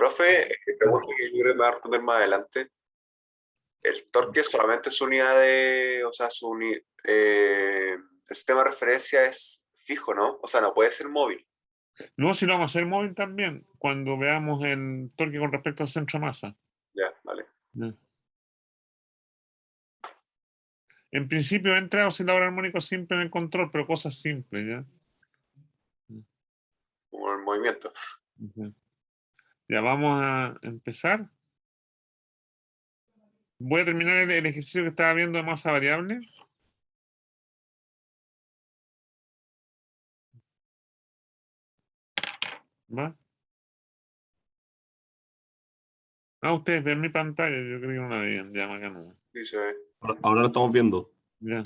Profe, pregunta que yo creo que me va a responder más adelante. El torque solamente su unidad de, o sea, el sistema de referencia es fijo, ¿no? O sea, no puede ser móvil. Luego si lo vamos a hacer móvil también, cuando veamos el torque con respecto al centro de masa. Ya, vale. ¿Ya? En principio entra oscilador armónico simple en el control, pero cosas simples, ¿ya? Como el movimiento. Ya. Ya vamos a empezar. Voy a terminar el ejercicio que estaba viendo de masa variable. ¿Va? Ah, ustedes ven mi pantalla, yo creo que no la veían, ya acá no. Dice, Ahora lo estamos viendo. Ya,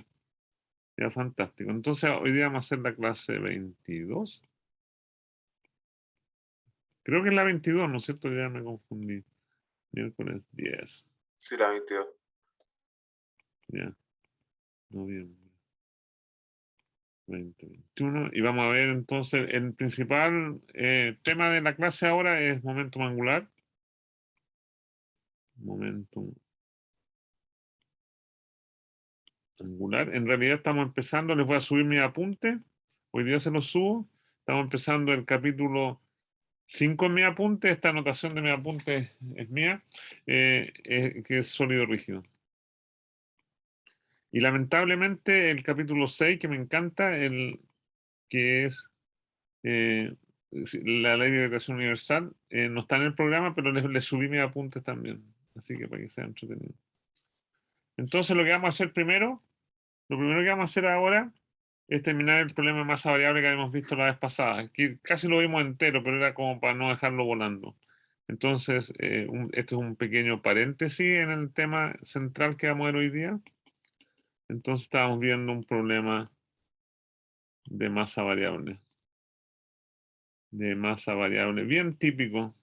ya fantástico. Entonces hoy día vamos a hacer la clase 22. Creo que es la 22, ¿no es cierto? Ya me confundí. Miércoles 10. sí, la 22. Ya, noviembre 2021. Y vamos a ver entonces, el principal tema de la clase ahora es momentum angular. Momentum angular. En realidad estamos empezando, les voy a subir mi apunte. Hoy día se los subo. Estamos empezando el capítulo 5 en mi apunte. Esta anotación de mi apunte es mía, que es sólido rígido. Y lamentablemente el capítulo 6, que me encanta, que es la ley de gravitación universal, no está en el programa, pero les subí mis apuntes también. Así que para que sea entretenido. Entonces lo que vamos a hacer primero, lo primero que vamos a hacer ahora es terminar el problema de masa variable que habíamos visto la vez pasada, que casi lo vimos entero, pero era como para no dejarlo volando. Entonces, este es un pequeño paréntesis en el tema central que vamos a ver hoy día. Entonces estábamos viendo un problema de masa variable. De masa variable, bien típico.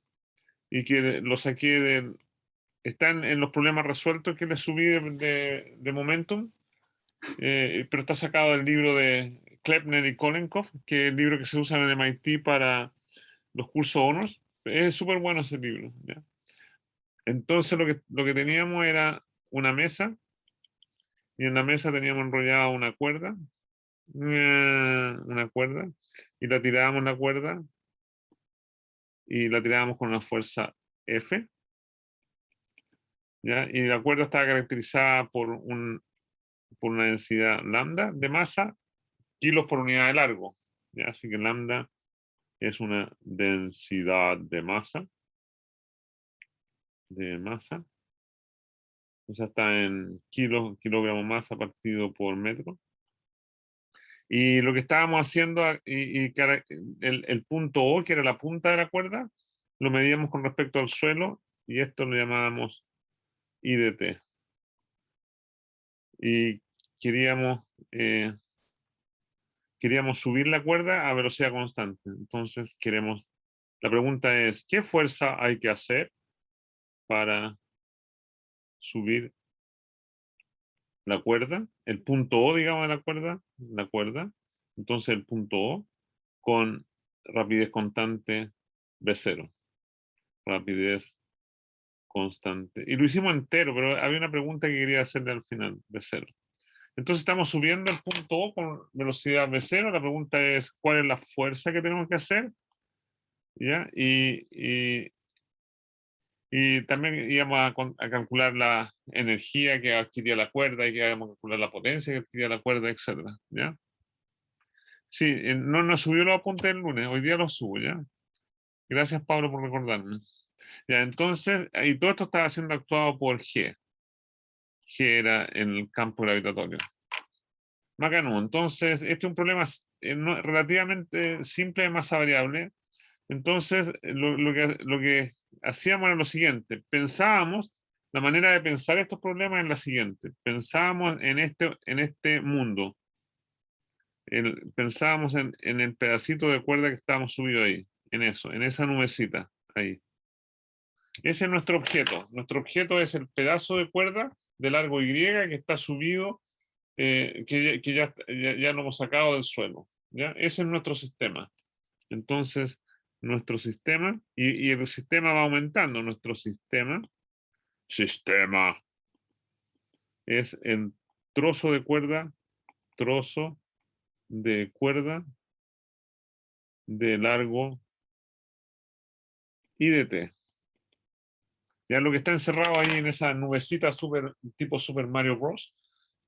Y que lo saqué de... Están en los problemas resueltos que les subí de Momentum. Pero está sacado del libro de Kleppner y Kolenkov, que es el libro que se usa en el MIT para los cursos honors. Es súper bueno ese libro, ¿ya? Entonces lo que teníamos era una mesa, y en la mesa teníamos enrollada una cuerda, y la tirábamos la cuerda, y la tirábamos con una fuerza F, ¿ya? Y la cuerda estaba caracterizada por una densidad lambda de masa, kilos por unidad de largo, ¿ya? Así que lambda es una densidad de masa, o sea, está en kilogramos masa partido por metro. Y lo que estábamos haciendo, el punto O, que era la punta de la cuerda, lo medíamos con respecto al suelo, y esto lo llamábamos IDT. Y queríamos, queríamos subir la cuerda a velocidad constante. Entonces la pregunta es, ¿qué fuerza hay que hacer para subir la cuerda? El punto O, digamos, de la cuerda. Entonces el punto O con rapidez constante V0. Rapidez constante. Y lo hicimos entero, pero había una pregunta que quería hacerle al final, V0. Entonces estamos subiendo el punto O con velocidad V0. La pregunta es, ¿cuál es la fuerza que tenemos que hacer? ¿Ya? Y también íbamos a calcular la energía que adquiría la cuerda, y que íbamos a calcular la potencia que adquiría la cuerda, etc. ¿Ya? Sí, no nos subió los apuntes el lunes, hoy día los subo, ¿ya? Gracias, Pablo, por recordarme. Ya, entonces, y todo esto estaba siendo actuado por G. G era en el campo gravitatorio. Bacano. Entonces, este es un problema relativamente simple de masa variable. Entonces, lo que hacíamos era lo siguiente. Pensábamos, la manera de pensar estos problemas es la siguiente. Pensábamos en este mundo. Pensábamos en el pedacito de cuerda que estábamos subido ahí. En eso, en esa nubecita. Ahí. Ese es nuestro objeto. Nuestro objeto es el pedazo de cuerda de largo Y que está subido, que ya lo hemos sacado del suelo, ¿ya? Ese es nuestro sistema. Entonces, nuestro sistema, y el sistema va aumentando. Nuestro sistema es el trozo de cuerda de largo y de t. Ya lo que está encerrado ahí en esa nubecita super, tipo Super Mario Bros.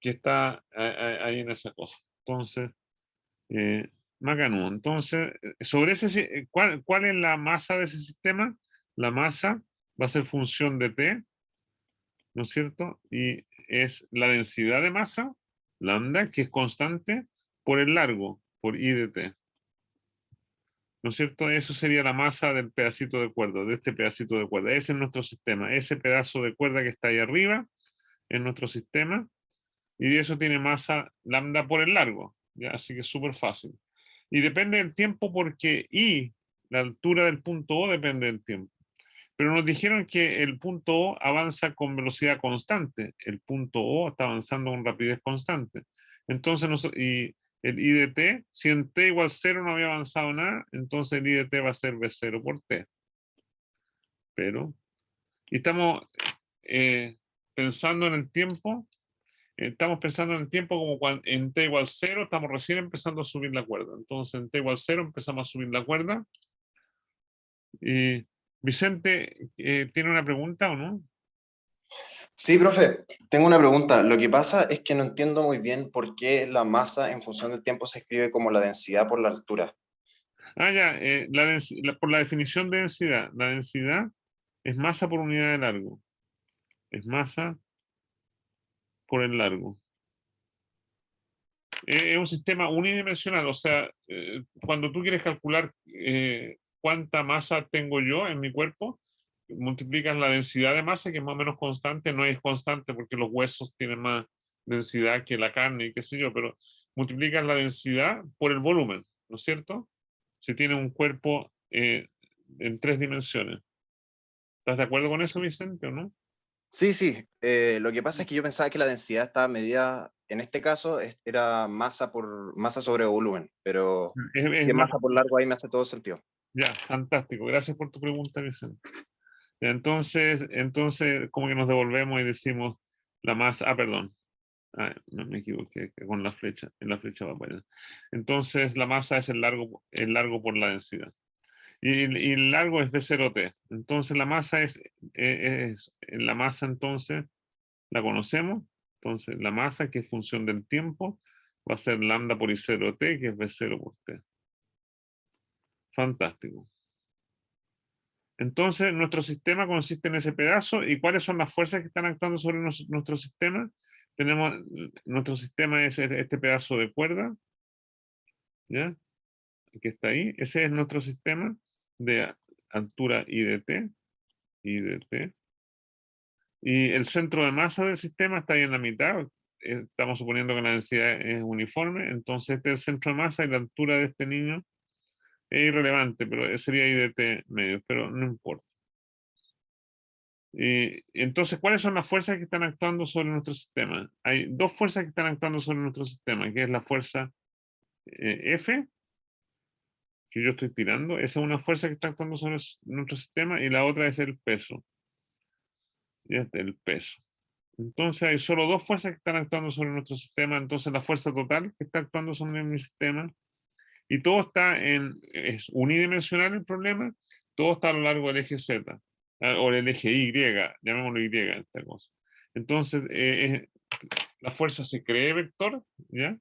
Que está ahí en esa cosa. Entonces, Macanudo. Entonces, sobre ese, ¿cuál es la masa de ese sistema? La masa va a ser función de t, ¿no es cierto? Y es la densidad de masa, lambda, que es constante, por el largo, por I de t. ¿No es cierto? Eso sería la masa del pedacito de cuerda, de este pedacito de cuerda. Ese es nuestro sistema. Ese pedazo de cuerda que está ahí arriba es nuestro sistema. Y eso tiene masa lambda por el largo. ¿Ya? Así que es súper fácil. Y depende del tiempo porque I, la altura del punto O, depende del tiempo. Pero nos dijeron que el punto O avanza con velocidad constante. El punto O está avanzando con rapidez constante. Entonces, y el I de t, si en t igual 0 no había avanzado nada, entonces el I de t va a ser V0 por t. Pero, y estamos pensando en el tiempo, como cuando en t igual 0 estamos recién empezando a subir la cuerda. Entonces en t igual 0 empezamos a subir la cuerda. Y Vicente, ¿tiene una pregunta o no? Sí, profe, tengo una pregunta. Lo que pasa es que no entiendo muy bien por qué la masa en función del tiempo se escribe como la densidad por la altura. Ya, por la definición de densidad, la densidad es masa por unidad de largo. Es masa por el largo. Es un sistema unidimensional, o sea, cuando tú quieres calcular cuánta masa tengo yo en mi cuerpo, multiplicas la densidad de masa, que es más o menos constante, no es constante porque los huesos tienen más densidad que la carne y qué sé yo, pero multiplicas la densidad por el volumen, ¿no es cierto? Si tiene un cuerpo en 3 dimensiones. ¿Estás de acuerdo con eso, Vicente, o no? Sí, sí. Lo que pasa es que yo pensaba que la densidad estaba medida, en este caso, era masa sobre volumen, pero Es si es más, masa por largo, ahí me hace todo sentido. ya, fantástico. Gracias por tu pregunta, Vicente. Entonces, como que nos devolvemos y decimos la masa, perdón, no me equivoqué, que con la flecha, en la flecha va para allá. Entonces, la masa es el largo por la densidad. Y el largo es V0T. Entonces, la masa la masa entonces, la conocemos. Entonces, la masa, que es función del tiempo, va a ser lambda por I0T, que es V0 por T. Fantástico. Entonces, nuestro sistema consiste en ese pedazo. ¿Y cuáles son las fuerzas que están actuando sobre nuestro sistema? Nuestro sistema es este pedazo de cuerda, ¿ya? Que está ahí. Ese es nuestro sistema de altura I de t, I de t. Y el centro de masa del sistema está ahí en la mitad. Estamos suponiendo que la densidad es uniforme. Entonces, este es el centro de masa y la altura de este niño es irrelevante, pero sería I de t medio, pero no importa. Entonces, ¿cuáles son las fuerzas que están actuando sobre nuestro sistema? Hay dos fuerzas que están actuando sobre nuestro sistema, que es la fuerza F, que yo estoy tirando. Esa es una fuerza que está actuando sobre nuestro sistema, y la otra es el peso. Ya está, el peso. Entonces, hay solo dos fuerzas que están actuando sobre nuestro sistema. Entonces, la fuerza total que está actuando sobre mi sistema, y todo es unidimensional el problema, todo está a lo largo del eje Z, o el eje Y, llamémoslo Y, esta cosa. Entonces, la fuerza se cree vector, ¿ya?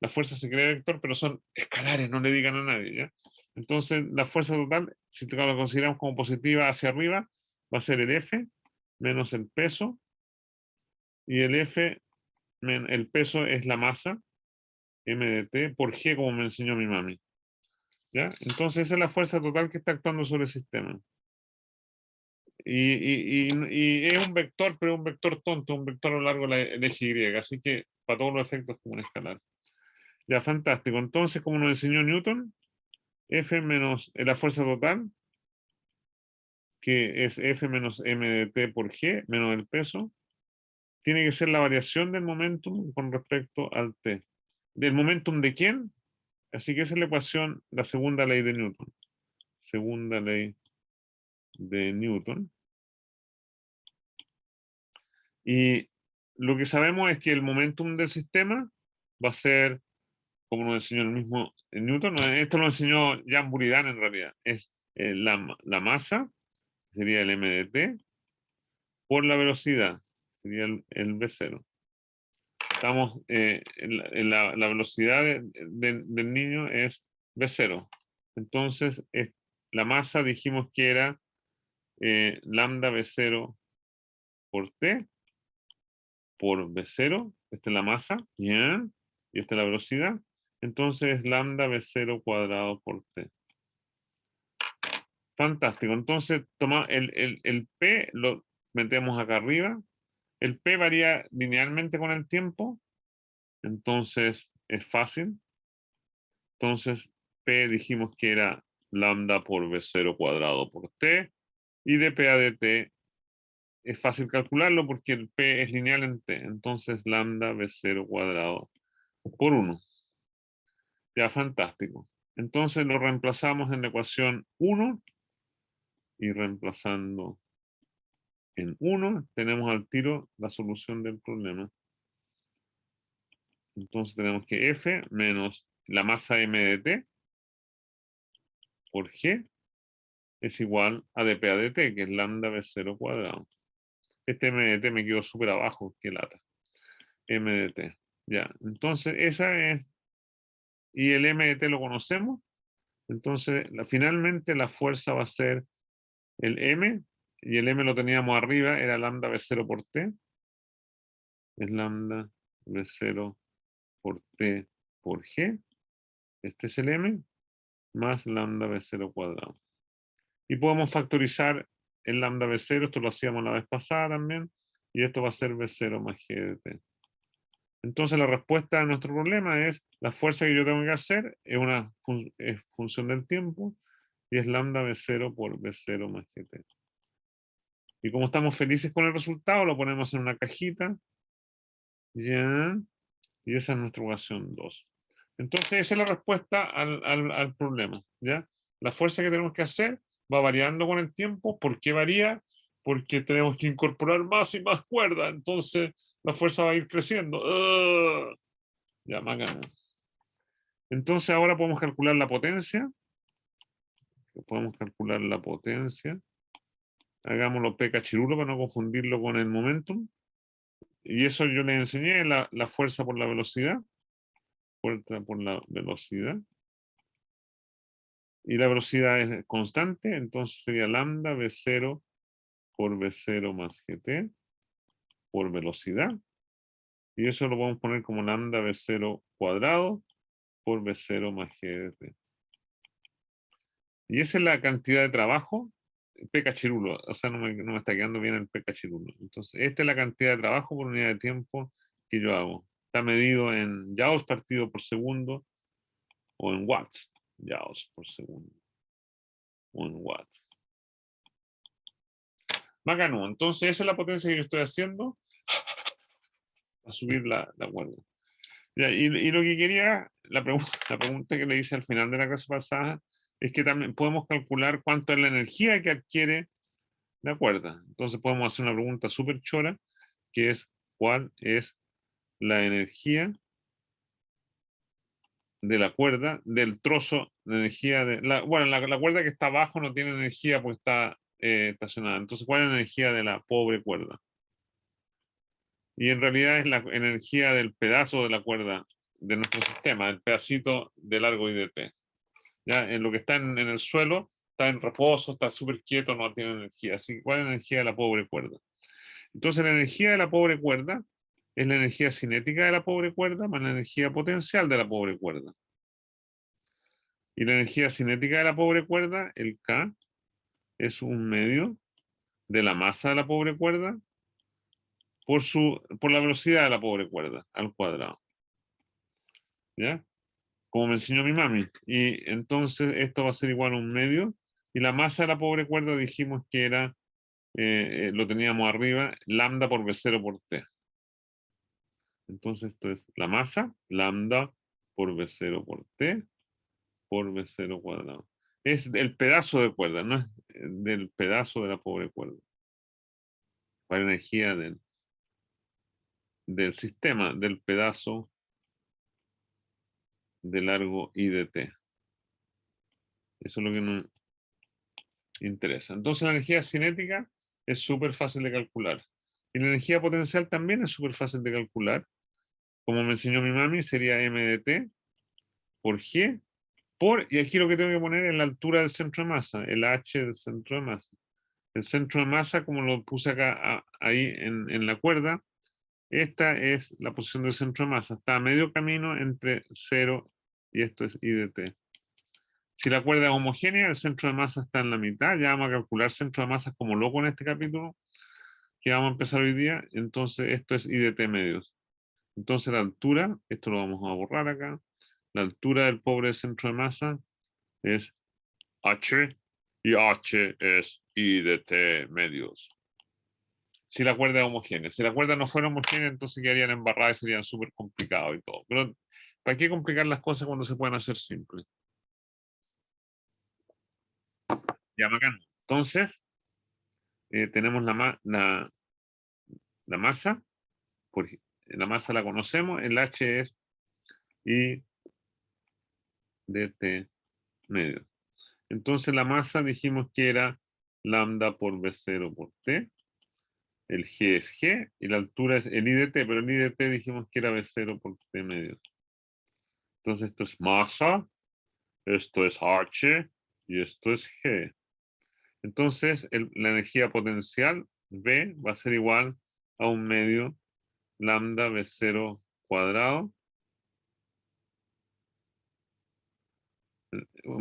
La fuerza se cree vector, pero son escalares, no le digan a nadie, ¿ya? Entonces, la fuerza total, si lo consideramos como positiva hacia arriba, va a ser el F menos el peso, y el peso es la masa, m de t, por g, como me enseñó mi mami. ¿Ya? Entonces esa es la fuerza total que está actuando sobre el sistema. Y es un vector, pero es un vector tonto, un vector a lo largo del eje Y, así que para todos los efectos es como un escalar. Ya, fantástico. Entonces, como nos enseñó Newton, F menos la fuerza total, que es F menos m de t por g, menos el peso, tiene que ser la variación del momentum con respecto al t. ¿Del momentum de quién? Así que esa es la ecuación, la segunda ley de Newton. segunda ley de Newton. Y lo que sabemos es que el momentum del sistema va a ser, como nos enseñó el mismo Newton, esto lo enseñó Jan Buridan en realidad, es la masa, sería el m de t, por la velocidad, sería el v0. Estamos en la velocidad del niño es v0. Entonces, la masa dijimos que era lambda v0 por t por v0. Esta es la masa, ¿bien? Y esta es la velocidad. Entonces, lambda v0 cuadrado por t. Fantástico. Entonces, toma el p, lo metemos acá arriba. El p varía linealmente con el tiempo. Entonces, es fácil. Entonces, p dijimos que era lambda por v0 cuadrado por t. Y de p a dt es fácil calcularlo porque el p es lineal en t. Entonces, lambda v0 cuadrado por 1. Ya, fantástico. Entonces, lo reemplazamos en la ecuación 1. Y reemplazando en 1, tenemos al tiro la solución del problema. Entonces, tenemos que F menos la masa m de t por g es igual a dp a dt, que es lambda v0 cuadrado. Este m de t me quedó súper abajo, qué lata. M de t. Ya, entonces esa es. Y el m de t lo conocemos. Entonces, finalmente la fuerza va a ser el m, y el m lo teníamos arriba, era lambda v0 por t. Es lambda v0 por t por g. Este es el m, más lambda v0 cuadrado. Y podemos factorizar el lambda v0, esto lo hacíamos la vez pasada también, y esto va a ser v0 más g de t. Entonces la respuesta a nuestro problema es, la fuerza que yo tengo que hacer es una función del tiempo, y es lambda v0 por v0 más gt. Y como estamos felices con el resultado, lo ponemos en una cajita, ya, y esa es nuestra ecuación 2. Entonces esa es la respuesta al problema, ¿ya? La fuerza que tenemos que hacer va variando con el tiempo. ¿Por qué varía? Porque tenemos que incorporar más y más cuerda, entonces la fuerza va a ir creciendo. Ya, más ganas. Entonces ahora podemos calcular la potencia. Podemos calcular la potencia. Hagámoslo p cachirulo para no confundirlo con el momentum. Y eso yo les enseñé, la fuerza por la velocidad. Fuerza por la velocidad. Y la velocidad es constante, entonces sería lambda v0 por v0 más gt por velocidad. Y eso lo podemos poner como lambda v0 cuadrado por v0 más g dt. Y esa es la cantidad de trabajo, p cachirulo, o sea, no me está quedando bien el p cachirulo. Entonces, esta es la cantidad de trabajo por unidad de tiempo que yo hago. Está medido en joules partido por segundo o en watts, joules por segundo o en watts. Bacano, entonces esa es la potencia que yo estoy haciendo a subir la cuerda. Ya, y lo que quería, la pregunta que le hice al final de la clase pasada, es que también podemos calcular cuánto es la energía que adquiere la cuerda. Entonces podemos hacer una pregunta súper chora, que es ¿cuál es la energía de la cuerda, del trozo de energía de bueno, la cuerda que está abajo no tiene energía porque está estacionada. Entonces, ¿cuál es la energía de la pobre cuerda? Y en realidad es la energía del pedazo de la cuerda de nuestro sistema, el pedacito de largo y de t. ¿Ya? En lo que está en el suelo, está en reposo, está súper quieto, no tiene energía. Así que, ¿cuál es la energía de la pobre cuerda? Entonces, la energía de la pobre cuerda es la energía cinética de la pobre cuerda más la energía potencial de la pobre cuerda. Y la energía cinética de la pobre cuerda, el K, es un medio de la masa de la pobre cuerda por la velocidad de la pobre cuerda al cuadrado. ¿Ya? Como me enseñó mi mami. Y entonces esto va a ser igual a un medio. Y la masa de la pobre cuerda dijimos que era, lo teníamos arriba, lambda por v0 por t. Entonces esto es la masa, lambda por v0 por t por v0 cuadrado. es el pedazo de cuerda, no es del pedazo de la pobre cuerda. Para energía del sistema, del pedazo de largo IDT. Eso es lo que nos interesa. Entonces la energía cinética es súper fácil de calcular. Y la energía potencial también es súper fácil de calcular. Como me enseñó mi mami, sería m de t por g, y aquí lo que tengo que poner es la altura del centro de masa, el h del centro de masa. El centro de masa, como lo puse acá, ahí en la cuerda, esta es la posición del centro de masa. Está a medio camino entre 0 y esto es I de t. Si la cuerda es homogénea, el centro de masa está en la mitad. Ya vamos a calcular centro de masa como loco en este capítulo que vamos a empezar hoy día. Entonces esto es I de t medios. Entonces la altura, esto lo vamos a borrar acá. La altura del pobre centro de masa es h, y h es I de t medios. Si la cuerda es homogénea. Si la cuerda no fuera homogénea, entonces quedarían embarradas y serían súper complicados y todo. Pero ¿para qué complicar las cosas cuando se pueden hacer simples? Ya, bacán. Entonces, tenemos la masa. La masa la conocemos. El H es I de T medio. Entonces la masa dijimos que era lambda por B0 por T. El G es G y la altura es el I de T, pero el I de T dijimos que era B0 por T medio. Entonces esto es masa, esto es H y esto es G. Entonces la energía potencial V va a ser igual a 1/2 lambda B0 cuadrado.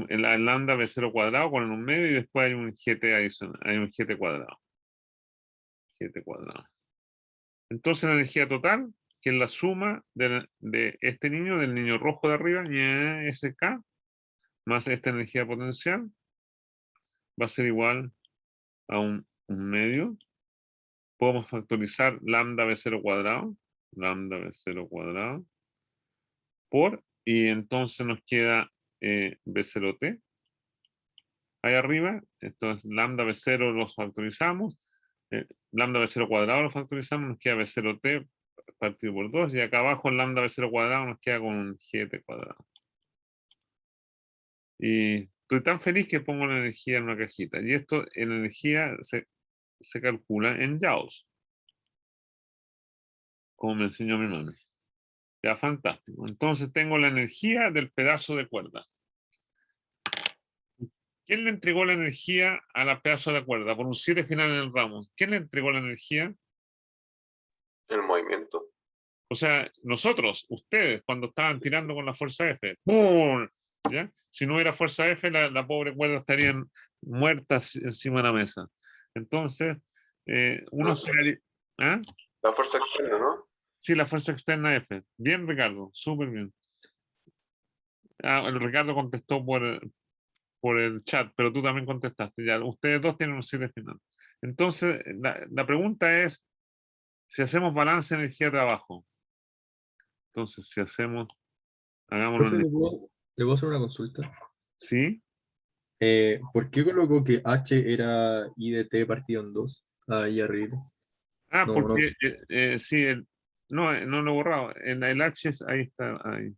El lambda B0 cuadrado con el 1/2 y después hay un GT adicional, hay un GT cuadrado. GT cuadrado. Entonces la energía total, que es la suma de este niño, del niño rojo de arriba, SK, más esta energía potencial, va a ser igual a un medio. Podemos factorizar lambda B0 cuadrado, por, y entonces nos queda B0T. Ahí arriba, esto es lambda B0 lo factorizamos, lambda B0 cuadrado lo factorizamos, nos queda B0T partido por 2, y acá abajo el lambda B0 cuadrado nos queda con un GT cuadrado. Y estoy tan feliz que pongo la energía en una cajita, y esto en energía se calcula en joules, como me enseñó mi mami. Ya, fantástico. Entonces tengo la energía del pedazo de cuerda. ¿Quién le entregó la energía a la pedazo de la cuerda? Por un 7 final en el ramo. ¿Quién le entregó la energía? El movimiento. O sea, nosotros, ustedes, cuando estaban tirando con la fuerza F. ¡Bum! ¿Ya? Si no hubiera fuerza F, la pobre cuerda estarían muertas encima de la mesa. Entonces, uno esperaría... ¿Ah? La fuerza externa, ¿no? Sí, la fuerza externa F. Bien, Ricardo, súper bien. El Ricardo contestó por el chat, pero tú también contestaste. Ya, ustedes dos tienen un 7 final. Entonces, la pregunta es si hacemos balance energía-trabajo. Entonces, si hacemos, hagámoslo Profe, en... ¿le puedo hacer una consulta? ¿Sí? ¿Por qué colocó que H era I de T partido en 2? Ahí arriba. No, Porque sí, no, no lo he borrado. El H, ahí está, ahí.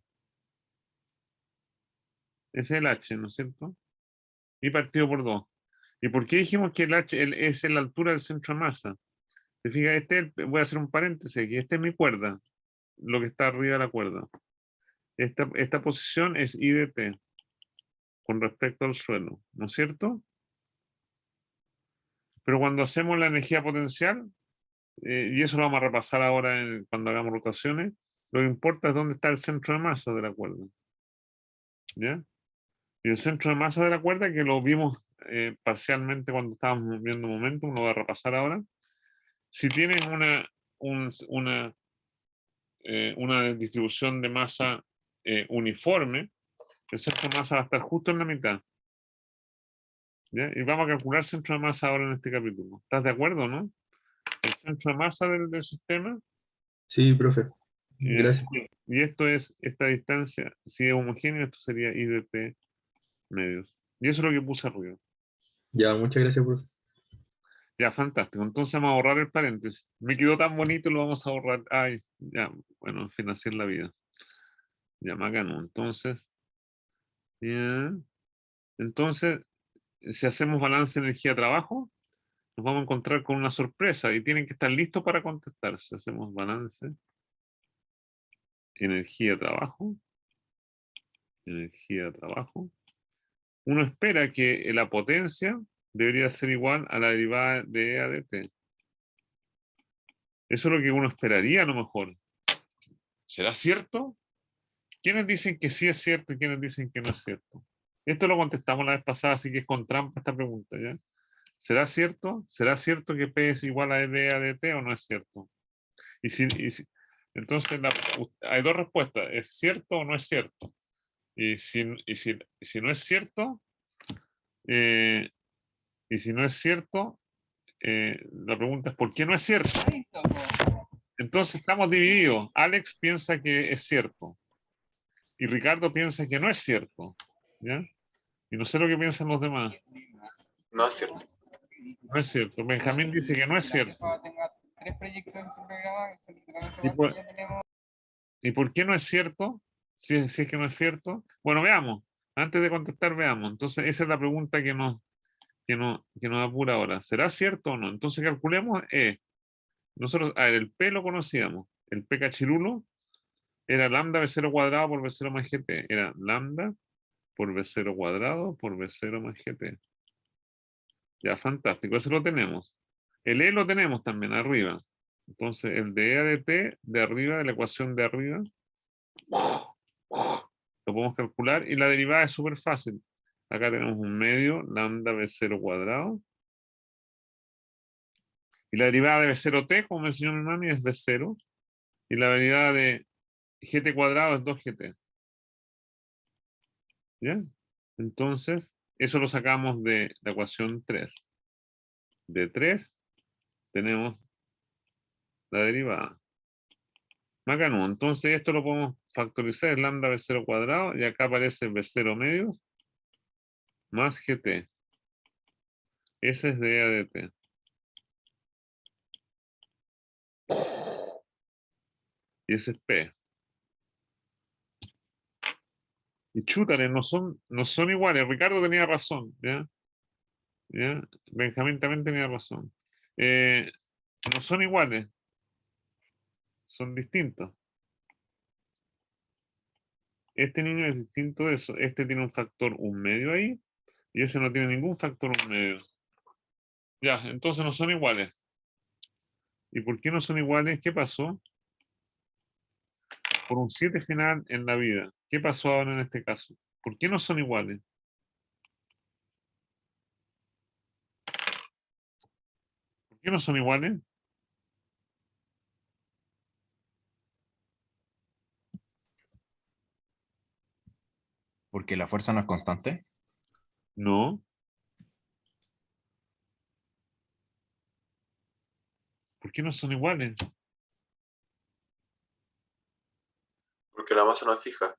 Ese es el H, ¿no es cierto? Y partido por 2. ¿Y por qué dijimos que el H es la altura del centro de masa? ¿Te fijas? Voy a hacer un paréntesis aquí. Esta es mi cuerda, lo que está arriba de la cuerda. Esta posición es I de T con respecto al suelo, ¿no es cierto? Pero cuando hacemos la energía potencial, y eso lo vamos a repasar ahora cuando hagamos rotaciones, lo que importa es dónde está el centro de masa de la cuerda. ¿Ya? Y el centro de masa de la cuerda, que lo vimos parcialmente cuando estábamos viendo Momentum, lo voy a repasar ahora. Si tienes una distribución de masa uniforme, el centro de masa va a estar justo en la mitad. ¿Ya? Y vamos a calcular centro de masa ahora en este capítulo. ¿Estás de acuerdo, no? El centro de masa del sistema. Sí, profe. Gracias. Y esto es esta distancia. Si es homogéneo, esto sería I de T medios. Y eso es lo que puse arriba. Ya, muchas gracias, profe. Ya, fantástico. Entonces vamos a borrar el paréntesis. Me quedó tan bonito, lo vamos a borrar. Ay, ya, bueno, en fin, así es la vida. Ya, Macano. Entonces, bien. Entonces, si hacemos balance energía-trabajo, nos vamos a encontrar con una sorpresa y tienen que estar listos para contestar. Si hacemos balance, energía-trabajo, energía-trabajo, uno espera que la potencia debería ser igual a la derivada de E a de T. Eso es lo que uno esperaría a lo mejor. ¿Será cierto? ¿Quiénes dicen que sí es cierto y quiénes dicen que no es cierto? Esto lo contestamos la vez pasada, así que es con trampa esta pregunta, ¿ya? ¿Será cierto? ¿Será cierto que P es igual a E de A de T o no es cierto? Entonces hay dos respuestas, ¿es cierto o no es cierto? Y si no es cierto, eh, y si no es cierto, la pregunta es ¿por qué no es cierto? Entonces estamos divididos. Alex piensa que es cierto y Ricardo piensa que no es cierto, ¿ya? Y no sé lo que piensan los demás. No es cierto. No es cierto. Benjamín dice que no es cierto. ¿Y por qué no es cierto? Si es que no es cierto. Bueno, veamos. Antes de contestar, veamos. Entonces, esa es la pregunta que nos apura ahora. ¿Será cierto o no? Entonces, calculemos. Nosotros, a ver, el P lo conocíamos. El P cachirulo era lambda B0 cuadrado por B0 más GT. Era lambda por B0 cuadrado por B0 más GT. Ya, fantástico. Eso lo tenemos. El E lo tenemos también arriba. Entonces, el de E a de T, de arriba, de la ecuación de arriba, lo podemos calcular y la derivada es súper fácil. Acá tenemos un medio, lambda B0 cuadrado. Y la derivada de B0T, como me enseñó mi mami, es B0. Y la derivada de GT cuadrado es 2GT. ¿Ya? Entonces, eso lo sacamos de la ecuación 3. De 3 tenemos la derivada. Bacano. Entonces esto lo podemos factorizar, es lambda B0 cuadrado, y acá aparece B0 medios más GT. Ese es de E a de T. Y ese es P. Y chútale, no son iguales. Ricardo tenía razón, ¿ya? ¿Ya? Benjamín también tenía razón. No son iguales, son distintos. Este niño es distinto de eso. Este tiene un factor 1/2 ahí, y ese no tiene ningún factor 1/2. Ya, entonces no son iguales. ¿Y por qué no son iguales? ¿Qué pasó? Por un 7 final en la vida. ¿Qué pasó ahora en este caso? ¿Por qué no son iguales? ¿Por qué no son iguales? Porque la fuerza no es constante. No. ¿Por qué no son iguales? Porque la masa no es fija.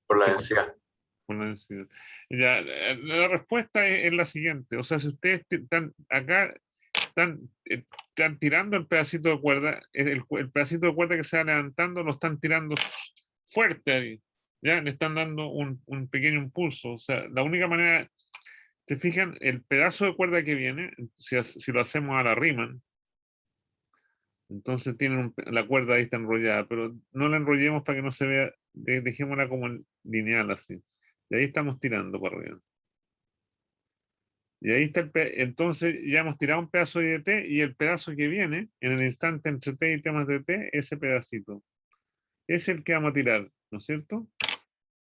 Por ¿Por la qué? densidad. Por la densidad. Ya, la respuesta es la siguiente. O sea, si ustedes están acá, están tirando el pedacito de cuerda, el pedacito de cuerda que se va levantando, lo están tirando fuerte ahí. ¿Ya? Le están dando un pequeño impulso. O sea, la única manera, se fijan, el pedazo de cuerda que viene, si lo hacemos a la Riemann, entonces tienen la cuerda ahí está enrollada, pero no la enrollemos para que no se vea, dejémosla como lineal así. Y ahí estamos tirando para arriba. Y ahí está entonces ya hemos tirado un pedazo de t y el pedazo que viene en el instante entre t y t más de t, ese pedacito. Es el que vamos a tirar, ¿no es cierto?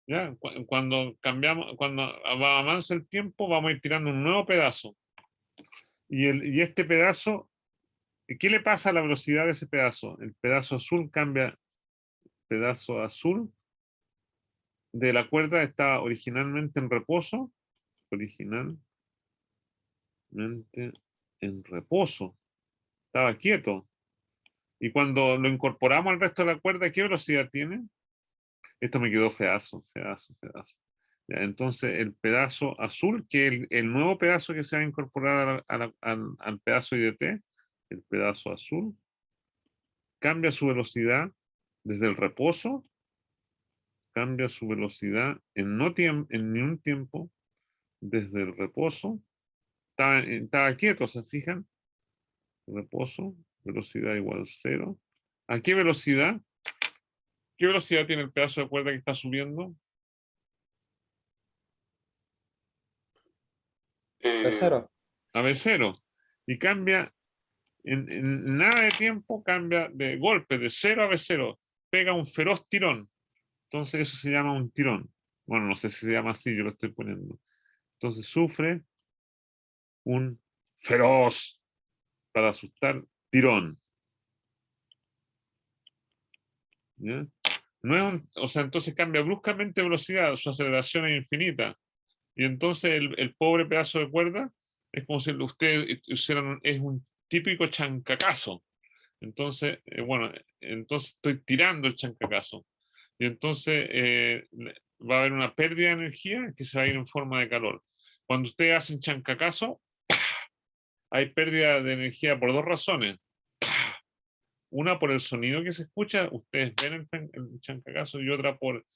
¿Ya? Cuando cambiamos, cuando avanza el tiempo, vamos a ir tirando un nuevo pedazo. Y este pedazo, ¿qué le pasa a la velocidad de ese pedazo? El pedazo azul cambia, pedazo azul de la cuerda está originalmente en reposo, originalmente en reposo, estaba quieto. Y cuando lo incorporamos al resto de la cuerda, ¿qué velocidad tiene? Esto me quedó feazo, feazo, feazo. Ya, entonces, el pedazo azul, que es el nuevo pedazo que se va a incorporar al pedazo IDT, el pedazo azul, cambia su velocidad desde el reposo, cambia su velocidad en ni un tiempo, desde el reposo, estaba quieto, ¿se fijan? Reposo, velocidad igual 0. ¿A qué velocidad? ¿Qué velocidad tiene el pedazo de cuerda que está subiendo? Eh, Tercero. A V0. Y cambia, en nada de tiempo, cambia de golpe, de 0 a V0. Pega un feroz tirón. Entonces eso se llama un tirón. Bueno, no sé si se llama así, yo lo estoy poniendo. Entonces sufre un feroz, para asustar, tirón. ¿Ya? No es o sea, entonces cambia bruscamente de velocidad, su aceleración es infinita. Y entonces el pobre pedazo de cuerda es como si ustedes hicieran, es un típico chancacazo. Entonces, bueno, entonces estoy tirando el chancacazo. Y entonces va a haber una pérdida de energía que se va a ir en forma de calor. Cuando ustedes hacen chancacazo, hay pérdida de energía por dos razones. Una por el sonido que se escucha, ustedes ven el chancacazo, y otra por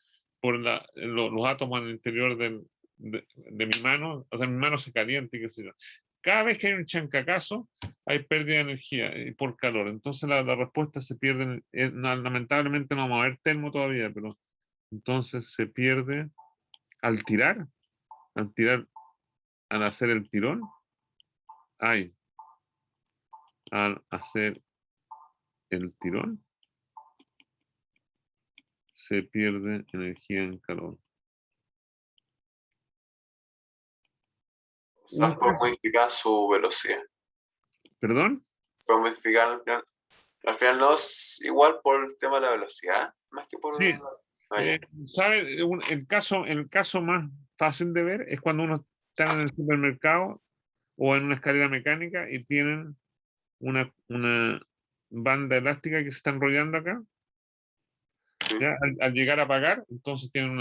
los átomos en el interior de mi mano, o sea, mi mano se calienta y qué sé yo. Cada vez que hay un chancacazo, hay pérdida de energía por calor. Entonces la respuesta se pierde. Lamentablemente no vamos a ver termo todavía, pero entonces se pierde al tirar, al tirar, al hacer el tirón, hay, al hacer el tirón, se pierde energía en calor. o sea, fue modificada su velocidad. ¿Perdón? Fue modificada al final. Al final no es igual por el tema de la velocidad, más que por... Sí. Ah, ya. ¿Sabe? El caso más fácil de ver es cuando uno está en el supermercado o en una escalera mecánica y tienen una banda elástica que se está enrollando acá. ¿Ya? Al llegar a pagar, entonces tienen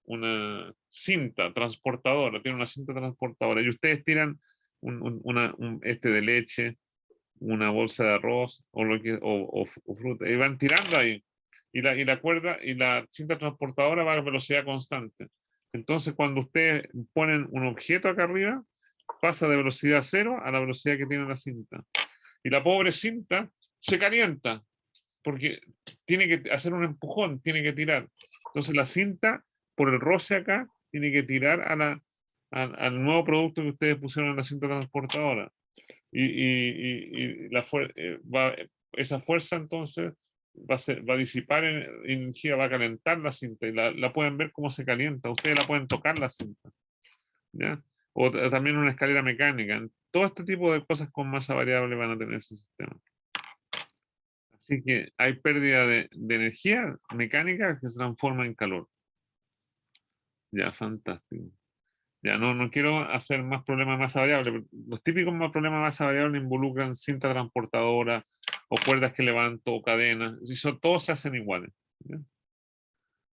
una cinta transportadora, tienen una cinta transportadora y ustedes tiran de leche, una bolsa de arroz o fruta y van tirando ahí. Y la cuerda y la cinta transportadora va a velocidad constante. Entonces, cuando ustedes ponen un objeto acá arriba, pasa de velocidad 0 a la velocidad que tiene la cinta. Y la pobre cinta se calienta porque tiene que hacer un empujón, tiene que tirar. Entonces, la cinta, por el roce acá, tiene que tirar al nuevo producto que ustedes pusieron en la cinta transportadora. Y esa fuerza entonces va a disipar energía, va a calentar la cinta y la pueden ver cómo se calienta. Ustedes la pueden tocar la cinta. ¿Ya? O también una escalera mecánica. Todo este tipo de cosas con masa variable van a tener ese sistema. Así que hay pérdida de energía mecánica que se transforma en calor. Ya, fantástico. Ya, no quiero hacer más problemas de masa variable. Pero los típicos más problemas de masa variable involucran cinta transportadora o cuerdas que levanto o cadenas. Todos se hacen iguales. ¿Ya?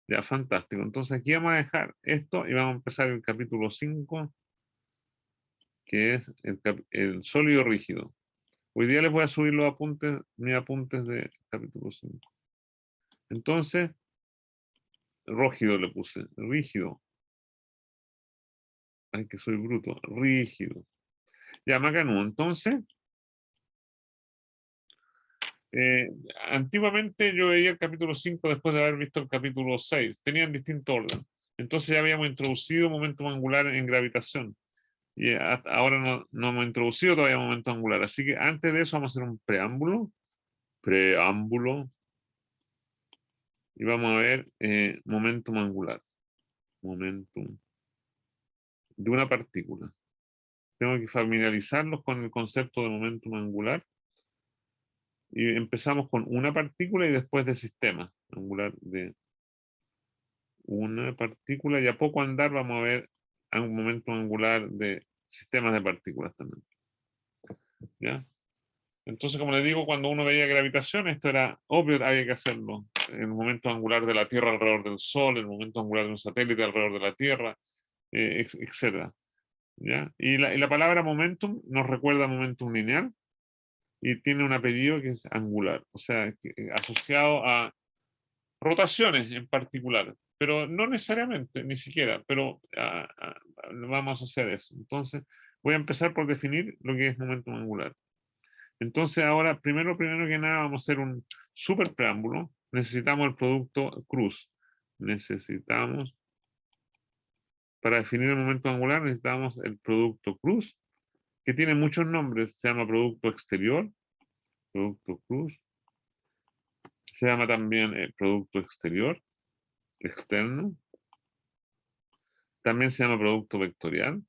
Ya, fantástico. Entonces aquí vamos a dejar esto y vamos a empezar el capítulo 5, que es el sólido rígido. Hoy día les voy a subir los apuntes, mis apuntes de capítulo 5. Entonces, rígido le puse, rígido. Ay, que soy bruto, rígido. Ya, Macanú, entonces, antiguamente yo veía el capítulo 5 después de haber visto el capítulo 6. Tenían distinto orden. Entonces ya habíamos introducido momentum angular en gravitación. Y ahora no hemos introducido todavía momento angular. Así que antes de eso vamos a hacer un preámbulo. Preámbulo. Y vamos a ver momentum angular. Momentum de una partícula. Tengo que familiarizarlos con el concepto de momentum angular. Y empezamos con una partícula y después de sistema angular de una partícula. Y a poco andar vamos a ver un momento angular de sistemas de partículas también. ¿Ya? Entonces, como les digo, cuando uno veía gravitación, esto era obvio, había que hacerlo. el momento angular de la Tierra alrededor del Sol, el momento angular de un satélite alrededor de la Tierra, etc. ¿Ya? Y la palabra momentum nos recuerda a momentum lineal y tiene un apellido que es angular, o sea, asociado a rotaciones en particular, pero no necesariamente, ni siquiera, pero vamos a asociar eso. Entonces, voy a empezar por definir lo que es momentum angular. Entonces, ahora, primero que nada, vamos a hacer un super preámbulo. Necesitamos el producto cruz. Necesitamos, para definir el momento angular, necesitamos el producto cruz, que tiene muchos nombres. Se llama producto exterior, producto cruz. Se llama también producto exterior, externo. También se llama producto vectorial,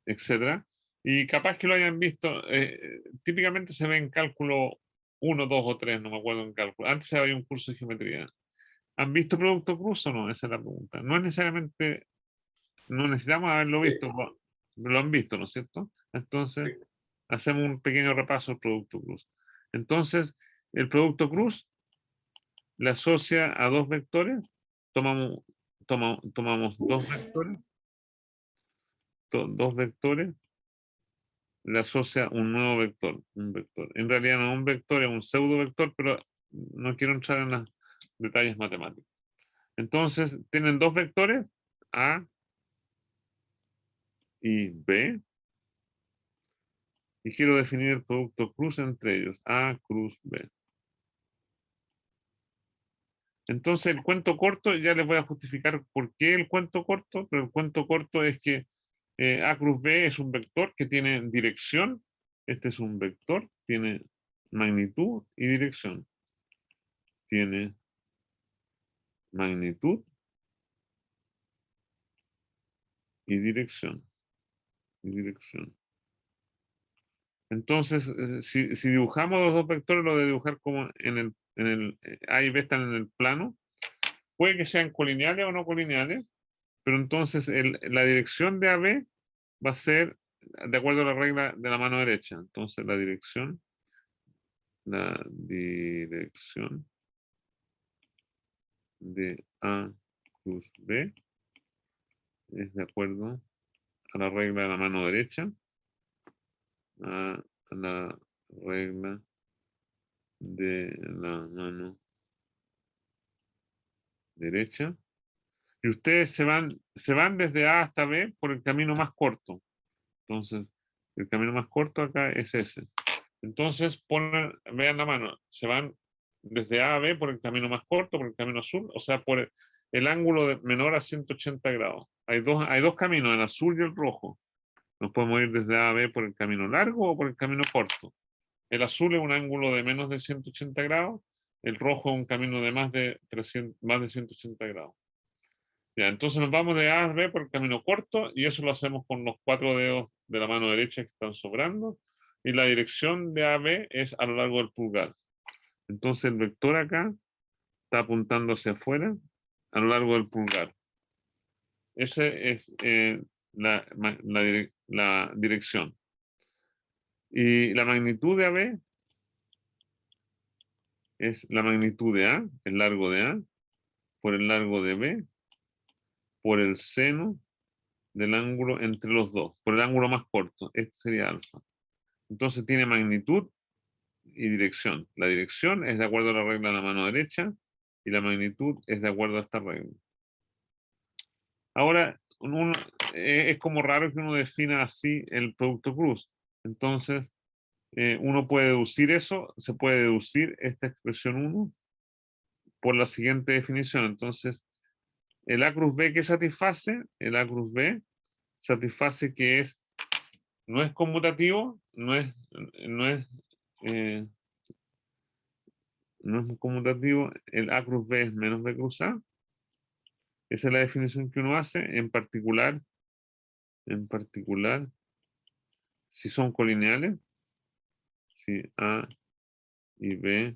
etcétera. Y capaz que lo hayan visto, típicamente se ve en cálculo 1, 2 o 3, no me acuerdo en cálculo. Antes había un curso de geometría. ¿Han visto producto cruz o no? Esa es la pregunta. No es necesariamente, no necesitamos haberlo visto, lo han visto, ¿no es cierto? Entonces, hacemos un pequeño repaso del producto cruz. Entonces, el producto cruz le asocia a dos vectores, tomamos dos vectores, dos vectores, le asocia un nuevo vector, un vector. En realidad no es un vector, es un pseudo vector, pero no quiero entrar en los detalles matemáticos. Entonces, tienen dos vectores, A y B, y quiero definir el producto cruz entre ellos, A cruz B. Entonces, el cuento corto, ya les voy a justificar por qué el cuento corto, pero el cuento corto es que A cruz B es un vector que tiene dirección, este es un vector, tiene magnitud y dirección. Tiene magnitud y dirección. Entonces, si dibujamos los dos vectores, lo de dibujar como A y B están en el plano, puede que sean colineales o no colineales, pero entonces la dirección de AB va a ser de acuerdo a la regla de la mano derecha. Entonces, la dirección de A cruz B es de acuerdo a la regla de la mano derecha, a la regla de la mano derecha. Y ustedes se van desde A hasta B por el camino más corto. Entonces, el camino más corto acá es ese. Entonces, vean la mano, se van desde A a B por el camino más corto, por el camino azul, o sea, por el ángulo menor a 180 grados. Hay dos caminos, el azul y el rojo. Nos podemos ir desde A a B por el camino largo o por el camino corto. El azul es un ángulo de menos de 180 grados, el rojo es un camino de más de 180 grados. Ya, entonces nos vamos de A a B por el camino corto y eso lo hacemos con los 4 dedos de la mano derecha que están sobrando y la dirección de A a B es a lo largo del pulgar. Entonces el vector acá está apuntando hacia afuera a lo largo del pulgar. Esa es la dirección. Y la magnitud de AB es la magnitud de A, el largo de A, por el largo de B, por el seno del ángulo entre los dos, por el ángulo más corto. Este sería alfa. Entonces tiene magnitud y dirección. La dirección es de acuerdo a la regla de la mano derecha y la magnitud es de acuerdo a esta regla. Ahora, es como raro que uno defina así el producto cruz. Entonces, uno puede deducir eso, se puede deducir esta expresión 1 por la siguiente definición. Entonces, el A cruz B que satisface, el A cruz B satisface que no es conmutativo, no es conmutativo, el A cruz B es menos B cruz A. Esa es la definición que uno hace, en particular, si son colineales, si A y B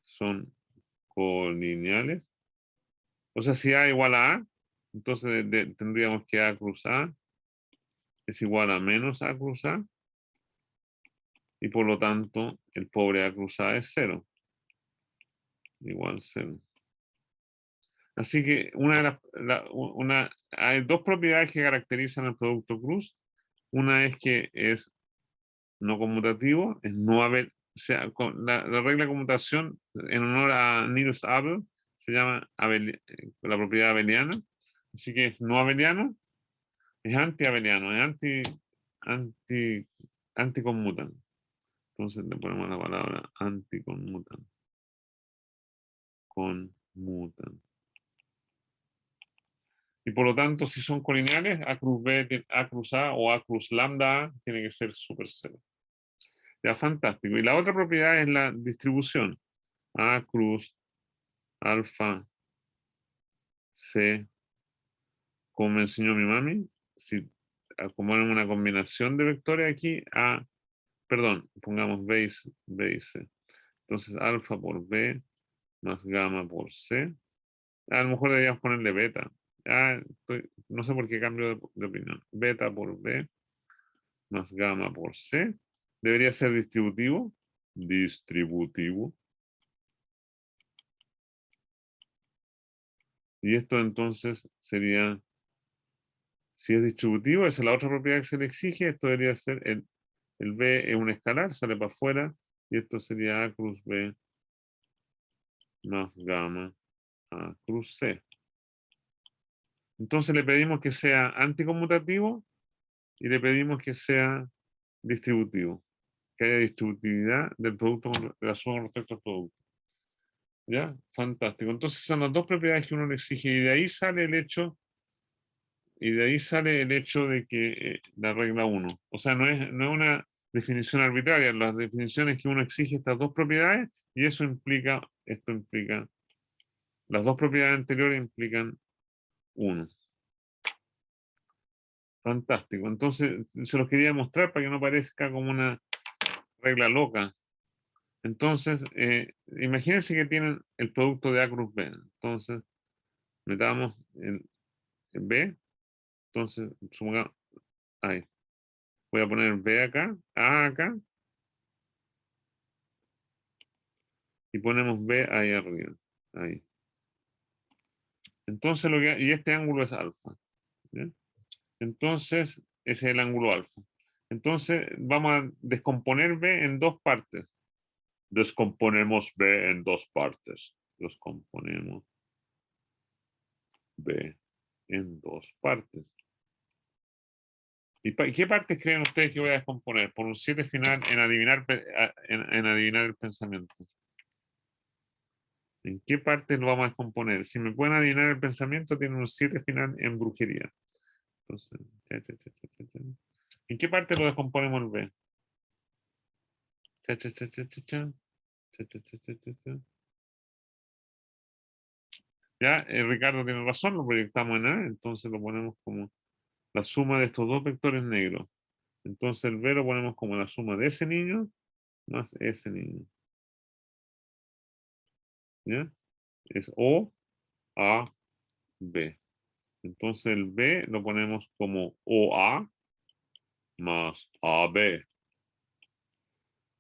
son colineales. O sea, si A igual a A, entonces tendríamos que A cruz A es igual a menos A cruz A. y por lo tanto el pobre A cruzada es 0. Igual 0. Así que hay dos propiedades que caracterizan el producto cruz. Una es que es no conmutativo, es no haber, o sea, la regla de conmutación en honor a Niels Abel se llama la propiedad abeliana. Así que es no abeliano, es anti-abeliano, es anticonmutan. Entonces le ponemos la palabra anticonmutan. Conmutan. Y por lo tanto, si son colineales, A cruz B, A cruz A o A cruz lambda A tiene que ser super 0. Ya, fantástico. Y la otra propiedad es la distribución. A cruz alfa C, como me enseñó mi mami, si como en una combinación de vectores aquí, perdón, pongamos B y C. Entonces, alfa por B más gamma por C. A lo mejor deberíamos ponerle beta. No sé por qué cambio de opinión. Beta por B más gamma por C. Debería ser distributivo. Distributivo. Y esto entonces sería, si es distributivo, esa es la otra propiedad que se le exige. Esto debería ser el B es un escalar, sale para afuera. Y esto sería A cruz B más gamma A cruz C. Entonces le pedimos que sea anticonmutativo y le pedimos que sea distributivo, que haya distributividad del producto de la suma con respecto al producto. ¿Ya? Fantástico. Entonces son las dos propiedades que uno le exige y de ahí sale el hecho de que la regla 1. O sea, no es una definición arbitraria, las definiciones que uno exige estas dos propiedades y esto implica, las dos propiedades anteriores implican 1. Fantástico. Entonces, se los quería mostrar para que no parezca como una regla loca. Entonces, imagínense que tienen el producto de A cruz B. Entonces, metamos el B. Entonces, ahí. Voy a poner B acá, A acá. Y ponemos B ahí arriba. Ahí. Entonces, y este ángulo es alfa. ¿Bien? Entonces, ese es el ángulo alfa. Entonces, vamos a descomponer B en dos partes. Descomponemos B en dos partes. Descomponemos B en dos partes. ¿Y qué partes creen ustedes que voy a descomponer? Por un 7 final en adivinar el pensamiento. ¿En qué partes lo vamos a descomponer? Si me pueden adivinar el pensamiento, tienen un 7 final en brujería. Entonces, ¿en qué parte lo descomponemos el B? Ya, Ricardo tiene razón, lo proyectamos en A, entonces lo ponemos como la suma de estos dos vectores negros. Entonces el B lo ponemos como la suma de ese niño más ese niño. ¿Ya? Es O, A, B. Entonces el B lo ponemos como OA más AB.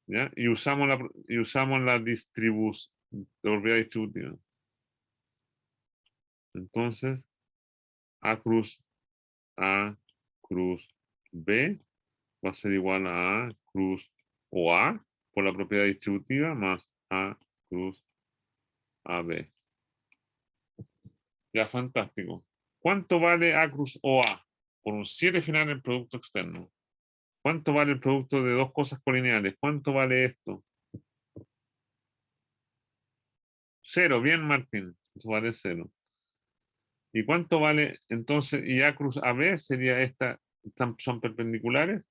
¿Ya? Y usamos la propiedad distributiva. Entonces, A cruz B va a ser igual a cruz OA por la propiedad distributiva más A cruz AB. Ya, fantástico. ¿Cuánto vale A cruz OA? Por un 7 final en producto externo. ¿Cuánto vale el producto de dos cosas colineales? ¿Cuánto vale esto? 0, bien, Martín. Eso vale 0. ¿Y cuánto vale entonces? Y A cruz AB sería esta, son perpendiculares.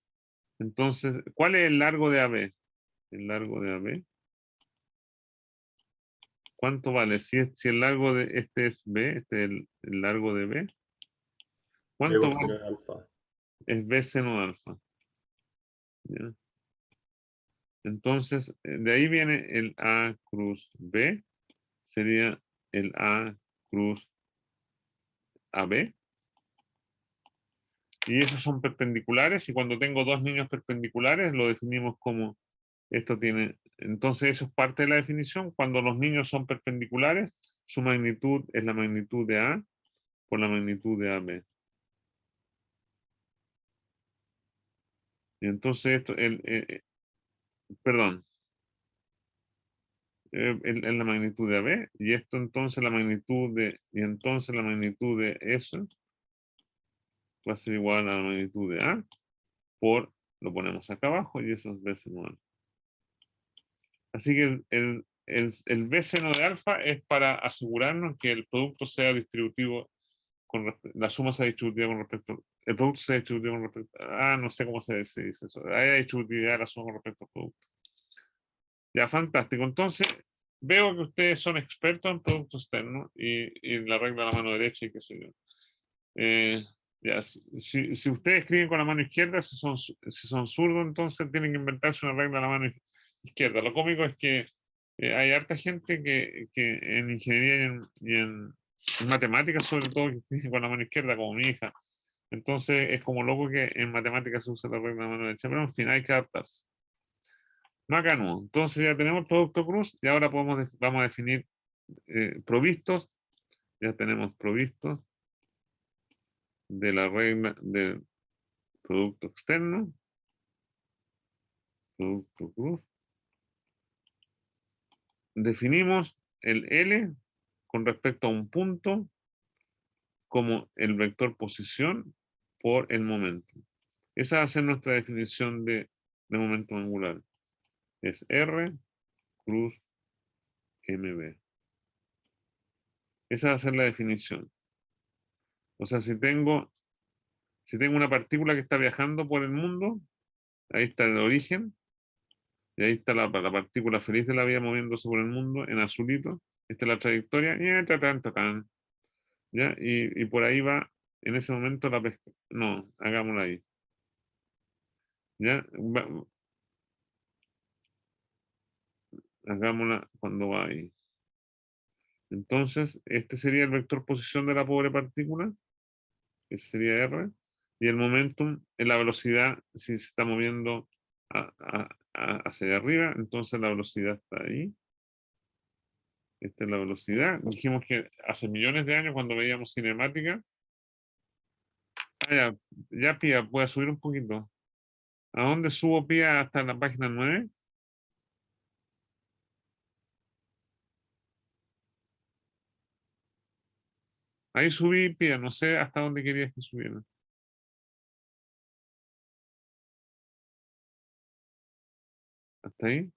Entonces, ¿cuál es el largo de AB? El largo de AB. ¿Cuánto vale? Si el largo de este es B, este es el largo de B. ¿Cuánto seno vale? de alfa. Es B seno de alfa. ¿Ya? Entonces, de ahí viene el A cruz B. Sería el A cruz AB. Y esos son perpendiculares. Y cuando tengo dos niños perpendiculares, lo definimos como Esto tiene, entonces eso es parte de la definición. Cuando los niños son perpendiculares, su magnitud es la magnitud de A por la magnitud de AB. Y entonces esto, perdón, es la magnitud de AB, y esto entonces la magnitud de, y entonces la magnitud de eso va a ser igual a la magnitud de A por, lo ponemos acá abajo, y eso es B seno alfa. Así que el B seno de alfa es para asegurarnos que el producto sea distributivo, la suma sea distributiva con respecto, el producto sea distributivo con respecto, no sé cómo se dice eso, hay distributividad de la suma con respecto al producto. Ya, fantástico. Entonces, veo que ustedes son expertos en productos externos y la regla de la mano derecha y qué sé yo. Ya, si ustedes escriben con la mano izquierda, si son zurdos, entonces tienen que inventarse una regla de la mano izquierda. Lo cómico es que hay harta gente que en ingeniería y en matemáticas, sobre todo, que escriben con la mano izquierda, como mi hija. Entonces, es como loco que en matemáticas se usa la regla de la mano derecha, pero en fin, hay que adaptarse. Acá no. Entonces ya tenemos el producto cruz y ahora vamos a definir provistos. Ya tenemos provistos de la regla del producto externo. Producto cruz. Definimos el L con respecto a un punto como el vector posición por el momento. Esa va a ser nuestra definición de momento angular. Es R cruz MB. Esa va a ser la definición. O sea, si tengo una partícula que está viajando por el mundo, ahí está el origen, y ahí está la partícula feliz de la vida moviéndose por el mundo en azulito. Esta es la trayectoria, y ¿ya? Y por ahí va, en ese momento la pesca. No, hagámosla ahí. ¿Ya? Hagámosla cuando va ahí. Entonces, este sería el vector posición de la pobre partícula, que sería R, y el momentum en la velocidad, si se está moviendo hacia allá arriba, entonces la velocidad está ahí. Esta es la velocidad. Dijimos que hace millones de años, cuando veíamos cinemática, ya Pía, voy a subir un poquito. ¿A dónde subo Pía hasta la página 9? Ahí subí Pía, no sé hasta dónde querías que subiera. ¿Hasta ahí?